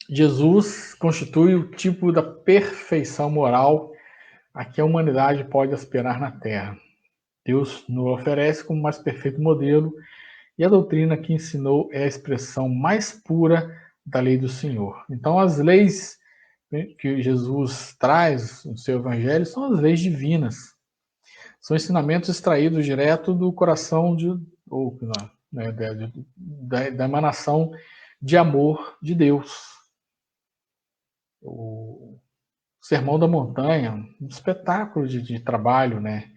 Jesus constitui o tipo da perfeição moral a que a humanidade pode aspirar na Terra. Deus nos oferece como mais perfeito modelo, e a doutrina que ensinou é a expressão mais pura da lei do Senhor. Então, as leis que Jesus traz no seu evangelho são as leis divinas. São ensinamentos extraídos direto do coração da emanação de amor de Deus. O Sermão da Montanha, um espetáculo de trabalho, né?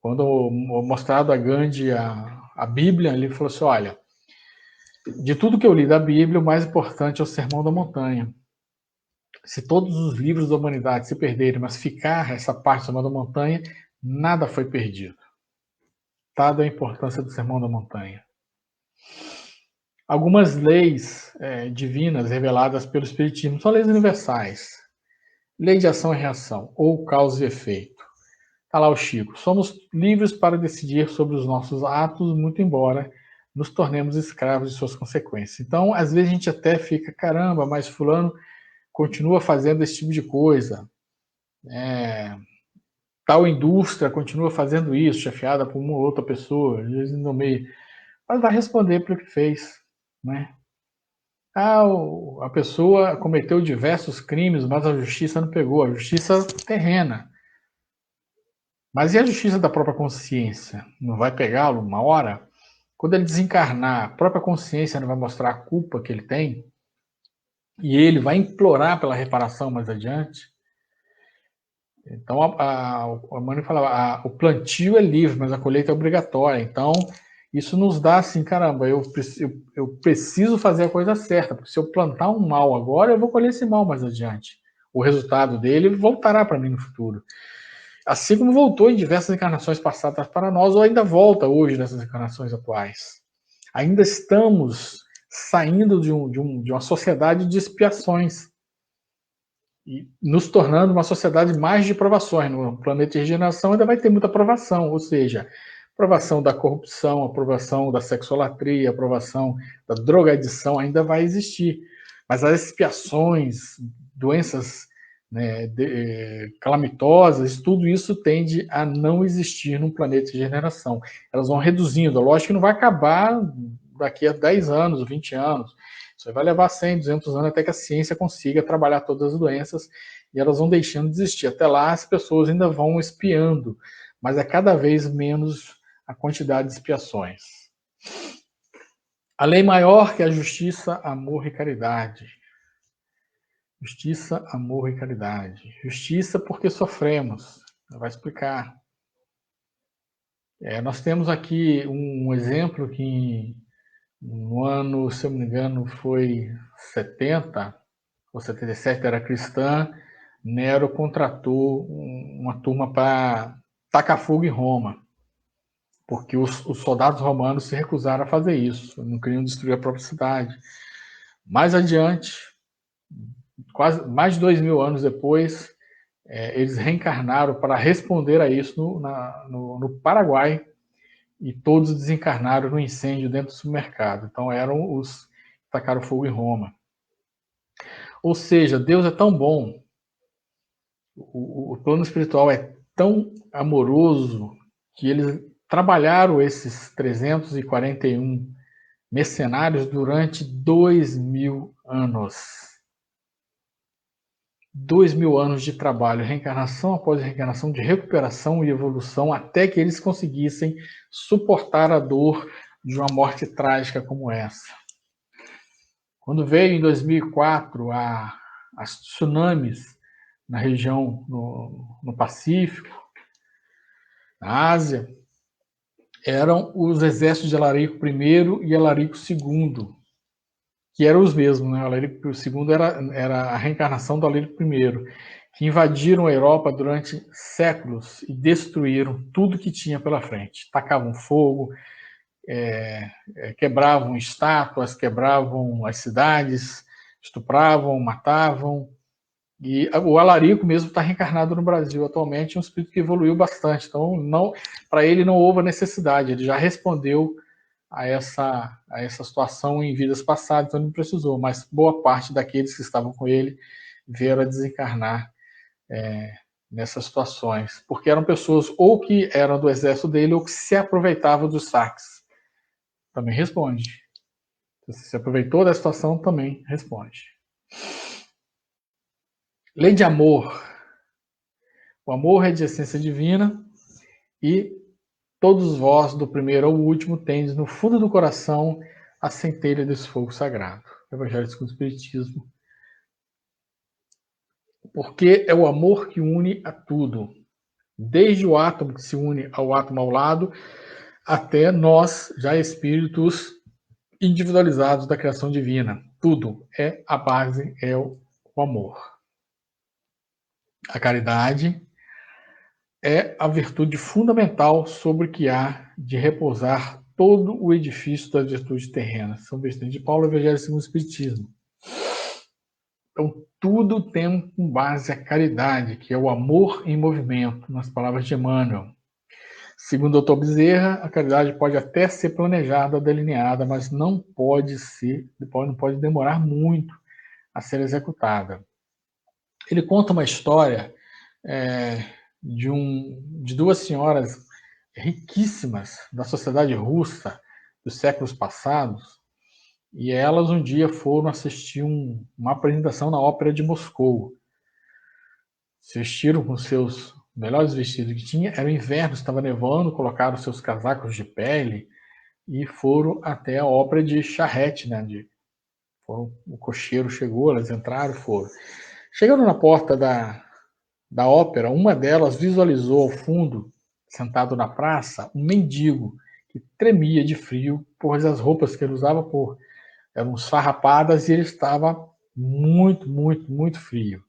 Quando mostrado a Gandhi a Bíblia, ele falou assim, olha, de tudo que eu li da Bíblia, o mais importante é o Sermão da Montanha. Se todos os livros da humanidade se perderem, mas ficar essa parte do Sermão da Montanha, nada foi perdido. Dada a importância do Sermão da Montanha. Algumas leis divinas reveladas pelo Espiritismo são leis universais. Lei de ação e reação, ou causa e efeito. Está lá o Chico. Somos livres para decidir sobre os nossos atos, muito embora nos tornemos escravos de suas consequências. Então, às vezes a gente até fica, caramba, mas fulano continua fazendo esse tipo de coisa. Tal indústria continua fazendo isso, chefiada por uma ou outra pessoa, às vezes no meio. Mas vai responder pelo que fez, né? A pessoa cometeu diversos crimes, mas a justiça não pegou, a justiça terrena. Mas e a justiça da própria consciência? Não vai pegá-lo uma hora? Quando ele desencarnar, a própria consciência não vai mostrar a culpa que ele tem? E ele vai implorar pela reparação mais adiante? Então, a mãe falava, o plantio é livre, mas a colheita é obrigatória. Então, isso nos dá assim, caramba, eu preciso fazer a coisa certa, porque se eu plantar um mal agora, eu vou colher esse mal mais adiante. O resultado dele voltará para mim no futuro. Assim como voltou em diversas encarnações passadas para nós, ou ainda volta hoje nessas encarnações atuais. Ainda estamos saindo de uma sociedade de expiações e nos tornando uma sociedade mais de provações. No planeta de regeneração ainda vai ter muita provação, ou seja, aprovação da corrupção, aprovação da sexolatria, aprovação da drogadição ainda vai existir. Mas as expiações, doenças, né, calamitosas, tudo isso tende a não existir num planeta de regeneração. Elas vão reduzindo. Lógico que não vai acabar daqui a 10 anos, 20 anos. Isso vai levar 100, 200 anos até que a ciência consiga trabalhar todas as doenças e elas vão deixando de existir. Até lá as pessoas ainda vão expiando, mas é cada vez menos a quantidade de expiações. A lei maior que a justiça, amor e caridade. Justiça, amor e caridade. Justiça porque sofremos. Vai explicar. Nós temos aqui um exemplo que no ano, se eu não me engano, foi 70 ou 77, era cristã. Nero contratou uma turma para tacar fogo em Roma, porque os soldados romanos se recusaram a fazer isso, não queriam destruir a própria cidade. Mais adiante, quase mais de 2000 anos depois, eles reencarnaram para responder a isso no Paraguai, e todos desencarnaram no incêndio dentro do supermercado. Então eram os que tacaram fogo em Roma. Ou seja, Deus é tão bom, o plano espiritual é tão amoroso, que eles trabalharam esses 341 mercenários durante 2000 anos. 2000 anos de trabalho, reencarnação após reencarnação, de recuperação e evolução, até que eles conseguissem suportar a dor de uma morte trágica como essa. Quando veio em 2004 as tsunamis na região, no Pacífico, na Ásia, eram os exércitos de Alarico I e Alarico II, que eram os mesmos, né? Alarico II era a reencarnação do Alarico I, que invadiram a Europa durante séculos e destruíram tudo que tinha pela frente. Tacavam fogo, quebravam estátuas, quebravam as cidades, estupravam, matavam. E o Alarico mesmo está reencarnado no Brasil atualmente, um espírito que evoluiu bastante. Então, para ele não houve a necessidade, ele já respondeu a essa situação em vidas passadas, então ele não precisou. Mas boa parte daqueles que estavam com ele vieram a desencarnar nessas situações, porque eram pessoas ou que eram do exército dele ou que se aproveitavam dos saques. Também responde. Se se aproveitou da situação, também responde. Lei de amor. O amor é de essência divina e todos vós, do primeiro ao último, tendes no fundo do coração a centelha desse fogo sagrado. Evangelho segundo o Espiritismo. Porque é o amor que une a tudo. Desde o átomo que se une ao átomo ao lado, até nós, já espíritos individualizados da criação divina. Tudo a base é o amor. A caridade é a virtude fundamental sobre que há de repousar todo o edifício das virtudes terrenas. São Vicente de Paulo, Evangelho segundo o Espiritismo. Então, tudo tem como base a caridade, que é o amor em movimento, nas palavras de Emmanuel. Segundo o Dr. Bezerra, a caridade pode até ser planejada, delineada, mas não pode demorar muito a ser executada. Ele conta uma história de duas senhoras riquíssimas da sociedade russa dos séculos passados, e elas um dia foram assistir uma apresentação na Ópera de Moscou. Se vestiram com seus melhores vestidos que tinha, era inverno, estava nevando, colocaram seus casacos de pele e foram até a ópera de charrete, né? O cocheiro chegou, elas entraram, foram. Chegando na porta da ópera, uma delas visualizou ao fundo, sentado na praça, um mendigo que tremia de frio, pois as roupas que ele usava eram esfarrapadas e ele estava muito, muito, muito frio.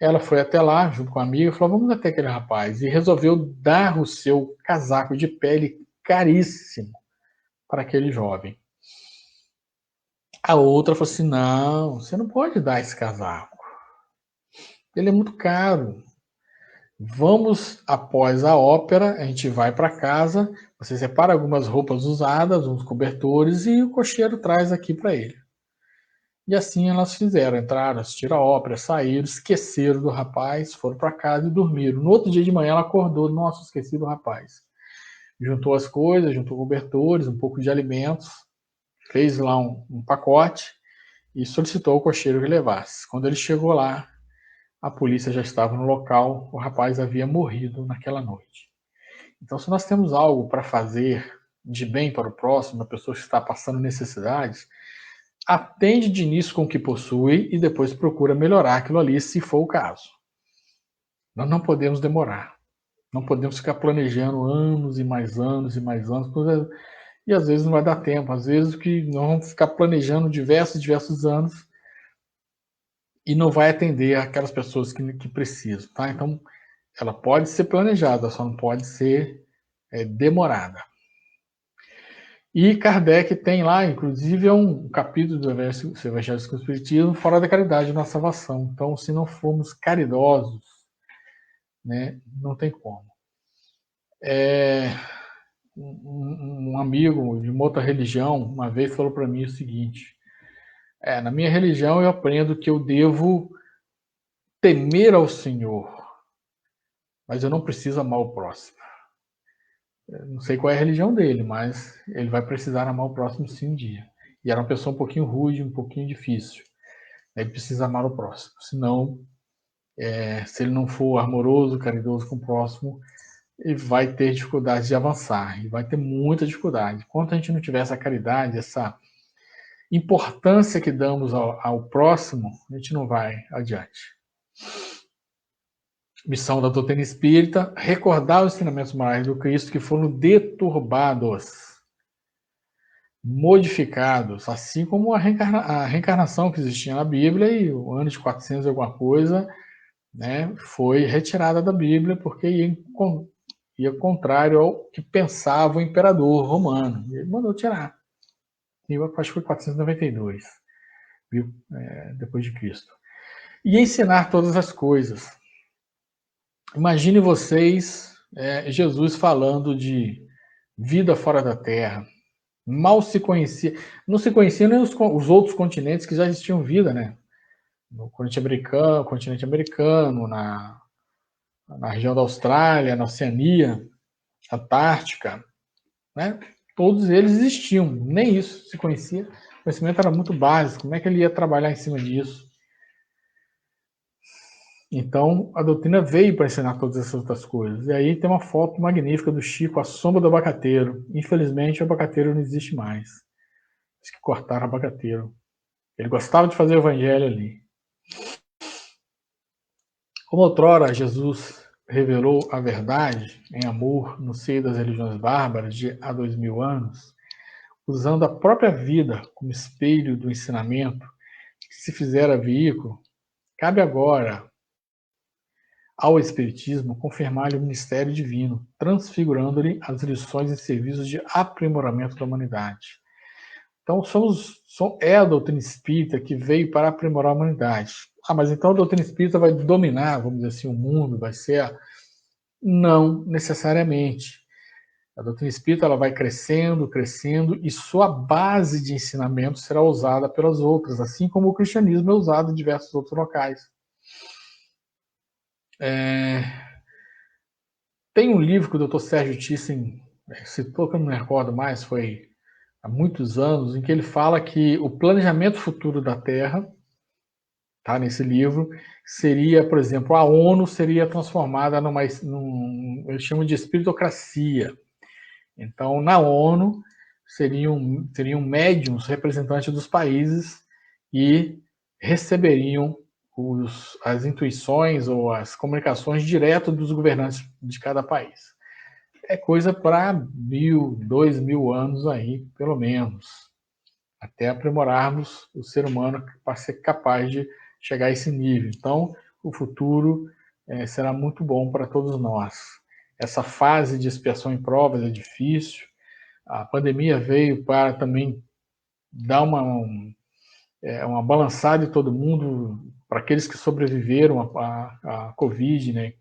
Ela foi até lá, junto com a amiga, e falou, vamos até aquele rapaz. E resolveu dar o seu casaco de pele caríssimo para aquele jovem. A outra falou assim, não, você não pode dar esse casaco. Ele é muito caro. Vamos, após a ópera, a gente vai para casa, você separa algumas roupas usadas, uns cobertores, e o cocheiro traz aqui para ele. E assim elas fizeram, entraram, assistiram a ópera, saíram, esqueceram do rapaz, foram para casa e dormiram. No outro dia de manhã ela acordou, nossa, esqueci do rapaz. Juntou as coisas, juntou cobertores, um pouco de alimentos, fez lá um pacote e solicitou ao cocheiro que levasse. Quando ele chegou lá, a polícia já estava no local, o rapaz havia morrido naquela noite. Então, se nós temos algo para fazer de bem para o próximo, a pessoa que está passando necessidades, atende de início com o que possui e depois procura melhorar aquilo ali, se for o caso. Nós não podemos demorar. Não podemos ficar planejando anos e mais anos e mais anos, e às vezes não vai dar tempo. Às vezes que nós vamos ficar planejando diversos anos e não vai atender aquelas pessoas que precisam. Tá? Então, ela pode ser planejada, só não pode ser demorada. E Kardec tem lá, inclusive, um capítulo do Evangelho com o Espiritismo, fora da caridade na salvação. Então, se não formos caridosos, né, não tem como. Um amigo de uma outra religião, uma vez falou para mim o seguinte, na minha religião eu aprendo que eu devo temer ao Senhor, mas eu não preciso amar o próximo. Eu não sei qual é a religião dele, mas ele vai precisar amar o próximo sim um dia. E era uma pessoa um pouquinho rude, um pouquinho difícil. Ele precisa amar o próximo. Senão, se ele não for amoroso, caridoso com o próximo, ele vai ter dificuldade de avançar. E vai ter muita dificuldade. Enquanto a gente não tiver essa caridade, essa importância que damos ao próximo, a gente não vai adiante. Missão da doutrina espírita, recordar os ensinamentos morais do Cristo que foram deturbados, modificados, assim como a reencarnação que existia na Bíblia e o ano de 400 e alguma coisa, né, foi retirada da Bíblia porque ia contrário ao que pensava o imperador romano. Ele mandou tirar. Eu acho que foi 492, viu? Depois de Cristo. E ensinar todas as coisas. Imagine vocês, Jesus falando de vida fora da Terra. Mal se conhecia, não se conheciam nem os outros continentes que já existiam vida, né? No continente americano, na região da Austrália, na Oceania, Antártica, né? Todos eles existiam, nem isso se conhecia. O conhecimento era muito básico, como é que ele ia trabalhar em cima disso? Então, a doutrina veio para ensinar todas essas outras coisas. E aí tem uma foto magnífica do Chico, a sombra do abacateiro. Infelizmente, o abacateiro não existe mais. Diz que cortaram o abacateiro. Ele gostava de fazer o evangelho ali. Como outrora Jesus revelou a verdade em amor no seio das religiões bárbaras de há 2000 anos, usando a própria vida como espelho do ensinamento que se fizera veículo, cabe agora ao Espiritismo confirmar-lhe o ministério divino, transfigurando-lhe as lições e serviços de aprimoramento da humanidade. Então, é a doutrina espírita que veio para aprimorar a humanidade. Mas então a doutrina espírita vai dominar, vamos dizer assim, o mundo, vai ser Não necessariamente. A doutrina espírita ela vai crescendo, crescendo, e sua base de ensinamento será usada pelas outras, assim como o cristianismo é usado em diversos outros locais. Tem um livro que o Dr. Sérgio Thyssen citou, que eu não me recordo mais, foi há muitos anos, em que ele fala que o planejamento futuro da Terra, tá, nesse livro, seria, por exemplo, a ONU seria transformada eles chamam de espiritocracia. Então, na ONU, seriam médiuns representantes dos países e receberiam as intuições ou as comunicações direto dos governantes de cada país. É coisa para 1.000, 2.000 anos aí, pelo menos, até aprimorarmos o ser humano para ser capaz de chegar a esse nível. Então, o futuro será muito bom para todos nós. Essa fase de expiação em provas é difícil. A pandemia veio para também dar uma balançada em todo mundo, para aqueles que sobreviveram à Covid, né?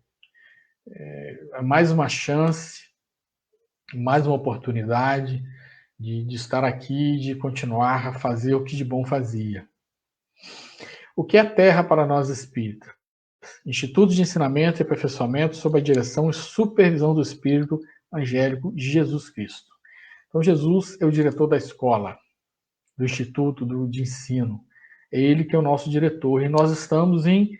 É mais uma chance, mais uma oportunidade de estar aqui, de continuar a fazer o que de bom fazia. O que é a Terra para nós espíritas? Institutos de ensinamento e aperfeiçoamento sob a direção e supervisão do Espírito Angélico de Jesus Cristo. Então, Jesus é o diretor da escola, do Instituto de Ensino. É ele que é o nosso diretor. E nós estamos em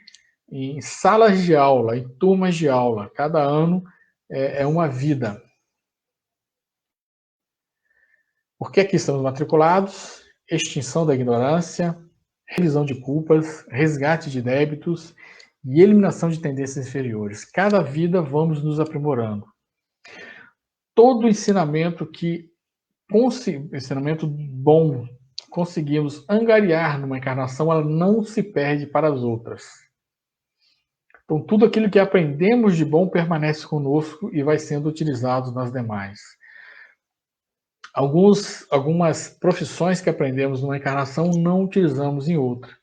salas de aula, em turmas de aula. Cada ano é uma vida. Por que aqui estamos matriculados? Extinção da ignorância, revisão de culpas, resgate de débitos e eliminação de tendências inferiores. Cada vida vamos nos aprimorando. Todo ensinamento ensinamento bom, conseguimos angariar numa encarnação, ela não se perde para as outras. Então, tudo aquilo que aprendemos de bom permanece conosco e vai sendo utilizado nas demais. Algumas profissões que aprendemos numa encarnação não utilizamos em outra.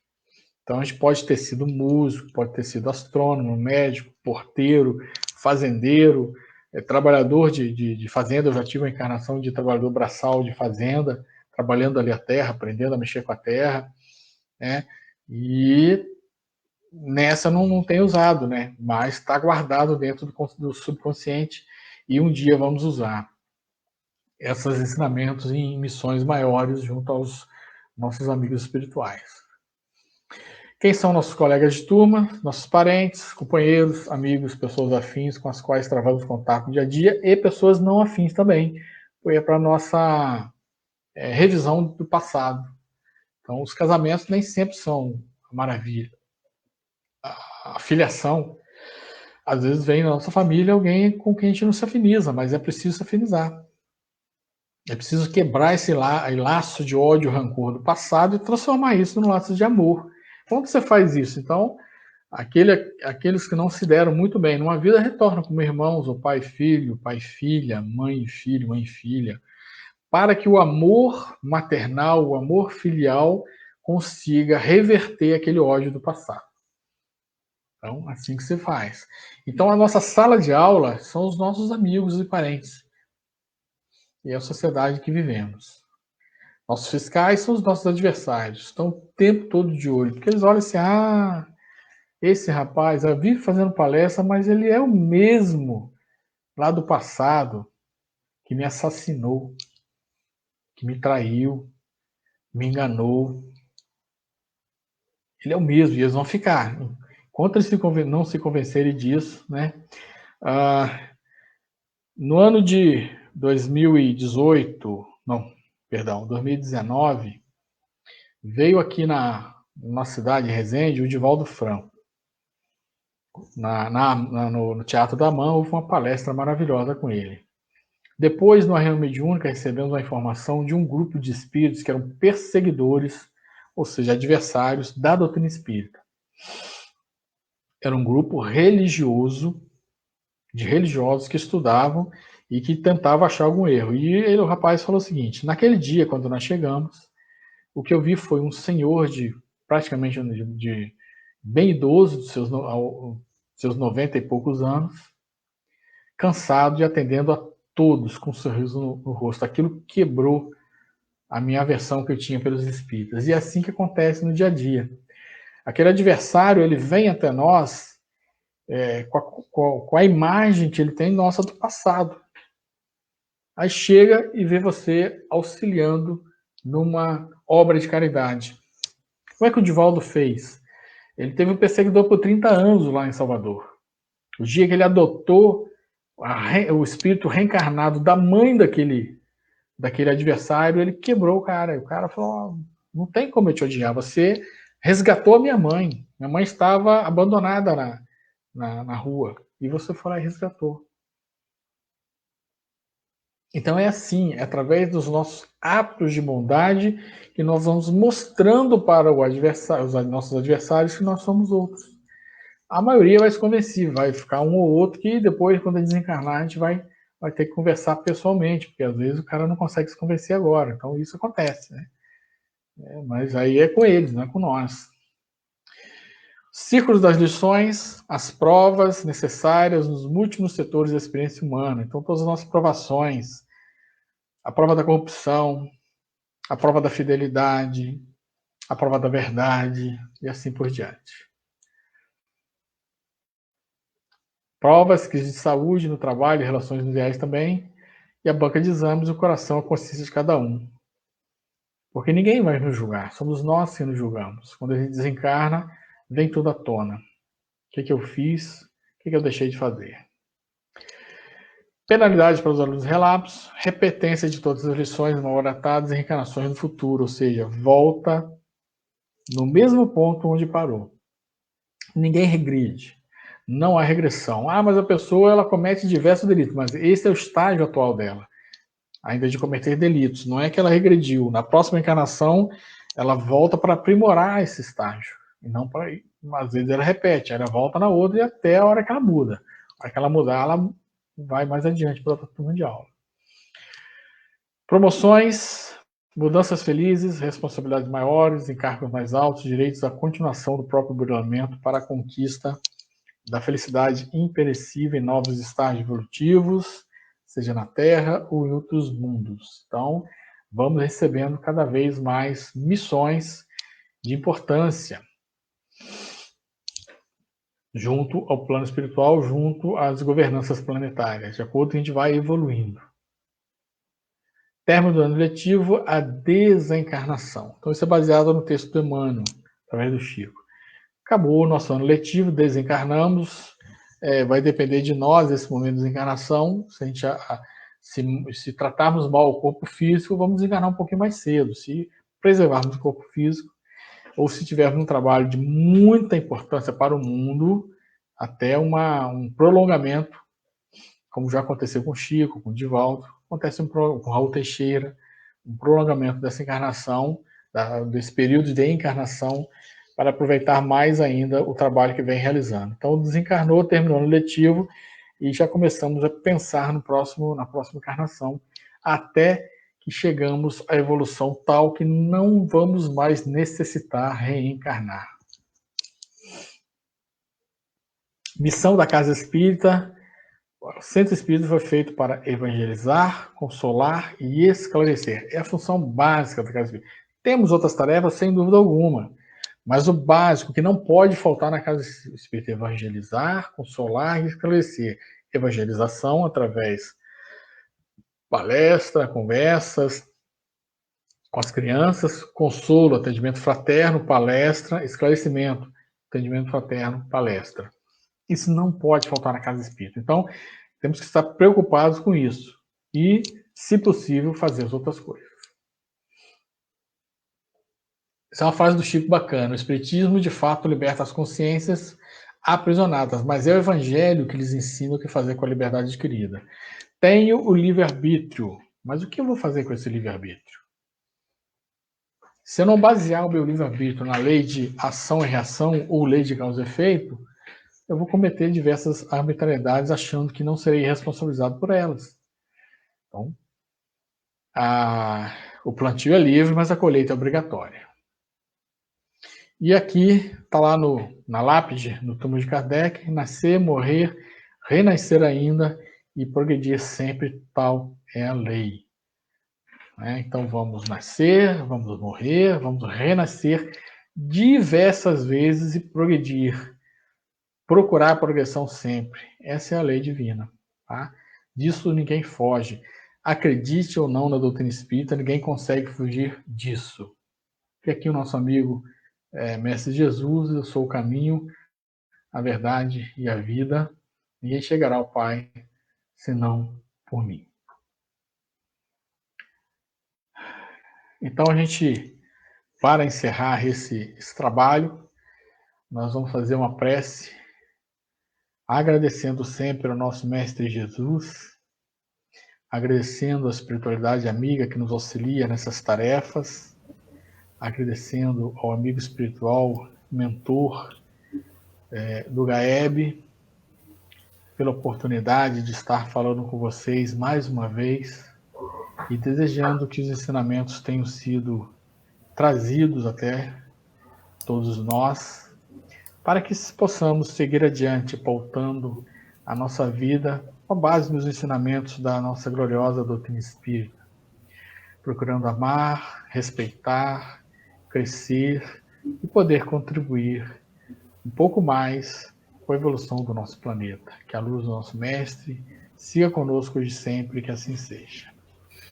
Então, a gente pode ter sido músico, pode ter sido astrônomo, médico, porteiro, fazendeiro, trabalhador de fazenda. Eu já tive uma encarnação de trabalhador braçal de fazenda, trabalhando ali a terra, aprendendo a mexer com a terra, né? E nessa não tem usado, né? Mas está guardado dentro do subconsciente e um dia vamos usar esses ensinamentos em missões maiores junto aos nossos amigos espirituais. Quem são nossos colegas de turma? Nossos parentes, companheiros, amigos, pessoas afins com as quais travamos contato no dia a dia e pessoas não afins também. Foi para a nossa revisão do passado. Então, os casamentos nem sempre são maravilha. A filiação, às vezes vem na nossa família alguém com quem a gente não se afiniza, mas é preciso se afinizar. É preciso quebrar esse laço de ódio, rancor do passado e transformar isso num laço de amor. Como você faz isso? Então, aqueles que não se deram muito bem numa vida retornam como irmãos, ou pai e filha, mãe e filho, mãe e filha, para que o amor maternal, o amor filial, consiga reverter aquele ódio do passado. Então, assim que se faz. Então, a nossa sala de aula são os nossos amigos e parentes. E é a sociedade que vivemos. Nossos fiscais são os nossos adversários. Estão o tempo todo de olho. Porque eles olham assim, esse rapaz vive fazendo palestra, mas ele é o mesmo lá do passado que me assassinou, que me traiu, me enganou. Ele é o mesmo, e eles vão ficar. Enquanto eles não se convencerem disso, né? No ano de 2019, veio aqui na cidade de Resende o Divaldo Franco. No Teatro da Man, houve uma palestra maravilhosa com ele. Depois, numa reunião mediúnica, recebemos uma informação de um grupo de espíritos que eram perseguidores, ou seja, adversários da doutrina espírita. Era um grupo religioso, de religiosos que estudavam e que tentavam achar algum erro. E o rapaz falou o seguinte: naquele dia, quando nós chegamos, o que eu vi foi um senhor praticamente bem idoso, dos seus 90 e poucos anos, cansado de atendendo a todos com um sorriso no rosto. Aquilo quebrou a minha aversão que eu tinha pelos espíritas. E é assim que acontece no dia a dia. Aquele adversário, ele vem até nós com a imagem que ele tem nossa do passado. Aí chega e vê você auxiliando numa obra de caridade. Como é que o Divaldo fez? Ele teve um perseguidor por 30 anos lá em Salvador. O dia que ele adotou o espírito reencarnado da mãe daquele adversário, ele quebrou o cara. E o cara falou, não tem como eu te odiar, você resgatou a minha mãe. Minha mãe estava abandonada na rua. E você foi lá e resgatou. Então é assim, é através dos nossos atos de bondade que nós vamos mostrando para os nossos adversários que nós somos outros. A maioria vai se convencer, vai ficar um ou outro que depois, quando desencarnar, a gente vai ter que conversar pessoalmente, porque às vezes o cara não consegue se convencer agora. Então isso acontece, né? Mas aí é com eles, não é com nós. Círculos das lições, as provas necessárias nos múltiplos setores da experiência humana. Então todas as nossas provações, a prova da corrupção, a prova da fidelidade, a prova da verdade e assim por diante. Provas de saúde no trabalho e relações mundiais também, e a banca de exames, o coração, a consciência de cada um. Porque ninguém vai nos julgar, somos nós que nos julgamos. Quando a gente desencarna, vem tudo à tona. O que eu fiz, o que eu deixei de fazer. Penalidade para os alunos relapsos, repetência de todas as lições mal oratadas e reencarnações no futuro, ou seja, volta no mesmo ponto onde parou. Ninguém regride. Não há regressão. Mas a pessoa ela comete diversos delitos, mas esse é o estágio atual dela, ainda de cometer delitos. Não é que ela regrediu. Na próxima encarnação, ela volta para aprimorar esse estágio. E não para. Às vezes ela repete, ela volta na outra e até a hora que ela muda. A hora que ela mudar, ela vai mais adiante para outra turma de aula. Promoções, mudanças felizes, responsabilidades maiores, encargos mais altos, direitos à continuação do próprio burilamento para a conquista da felicidade imperecível em novos estágios evolutivos, seja na Terra ou em outros mundos. Então, vamos recebendo cada vez mais missões de importância junto ao plano espiritual, junto às governanças planetárias, de acordo com que a gente vai evoluindo. Término do ano letivo, a desencarnação. Então, isso é baseado no texto do Emmanuel, através do Chico. Acabou o nosso ano letivo, desencarnamos, vai depender de nós esse momento de desencarnação. Se a gente se tratarmos mal o corpo físico, vamos desencarnar um pouquinho mais cedo. Se preservarmos o corpo físico, ou se tivermos um trabalho de muita importância para o mundo, até um prolongamento, como já aconteceu com o Chico, com o Divaldo, acontece com o Raul Teixeira, um prolongamento dessa encarnação, desse período de encarnação, para aproveitar mais ainda o trabalho que vem realizando. Então, desencarnou, terminou no letivo, e já começamos a pensar na próxima encarnação, até que chegamos à evolução tal que não vamos mais necessitar reencarnar. Missão da Casa Espírita. O Centro Espírita foi feito para evangelizar, consolar e esclarecer. É a função básica da Casa Espírita. Temos outras tarefas, sem dúvida alguma, mas o básico que não pode faltar na Casa Espírita é evangelizar, consolar e esclarecer. Evangelização através palestra, conversas com as crianças, consolo, atendimento fraterno, palestra, esclarecimento, atendimento fraterno, palestra. Isso não pode faltar na Casa Espírita. Então, temos que estar preocupados com isso. E, se possível, fazer as outras coisas. Essa é uma frase do Chico bacana. O Espiritismo, de fato, liberta as consciências aprisionadas, mas é o Evangelho que lhes ensina o que fazer com a liberdade adquirida. Tenho o livre-arbítrio, mas o que eu vou fazer com esse livre-arbítrio? Se eu não basear o meu livre-arbítrio na lei de ação e reação ou lei de causa e efeito, eu vou cometer diversas arbitrariedades achando que não serei responsabilizado por elas. Então, o plantio é livre, mas a colheita é obrigatória. E aqui está lá na lápide, no túmulo de Kardec, nascer, morrer, renascer ainda e progredir sempre, tal é a lei. Então vamos nascer, vamos morrer, vamos renascer diversas vezes e progredir. Procurar a progressão sempre. Essa é a lei divina. Tá? Disso ninguém foge. Acredite ou não na doutrina espírita, ninguém consegue fugir disso. E aqui o nosso amigo Mestre Jesus, eu sou o caminho, a verdade e a vida. Ninguém chegará ao Pai senão por mim. Então a gente, para encerrar esse trabalho, nós vamos fazer uma prece, agradecendo sempre ao nosso Mestre Jesus, agradecendo a espiritualidade amiga que nos auxilia nessas tarefas, agradecendo ao amigo espiritual, mentor do GAEB, pela oportunidade de estar falando com vocês mais uma vez e desejando que os ensinamentos tenham sido trazidos até todos nós, para que possamos seguir adiante, pautando a nossa vida com base nos ensinamentos da nossa gloriosa doutrina espírita, procurando amar, respeitar, crescer e poder contribuir um pouco mais com a evolução do nosso planeta. Que a luz do nosso Mestre siga conosco hoje sempre, que assim seja.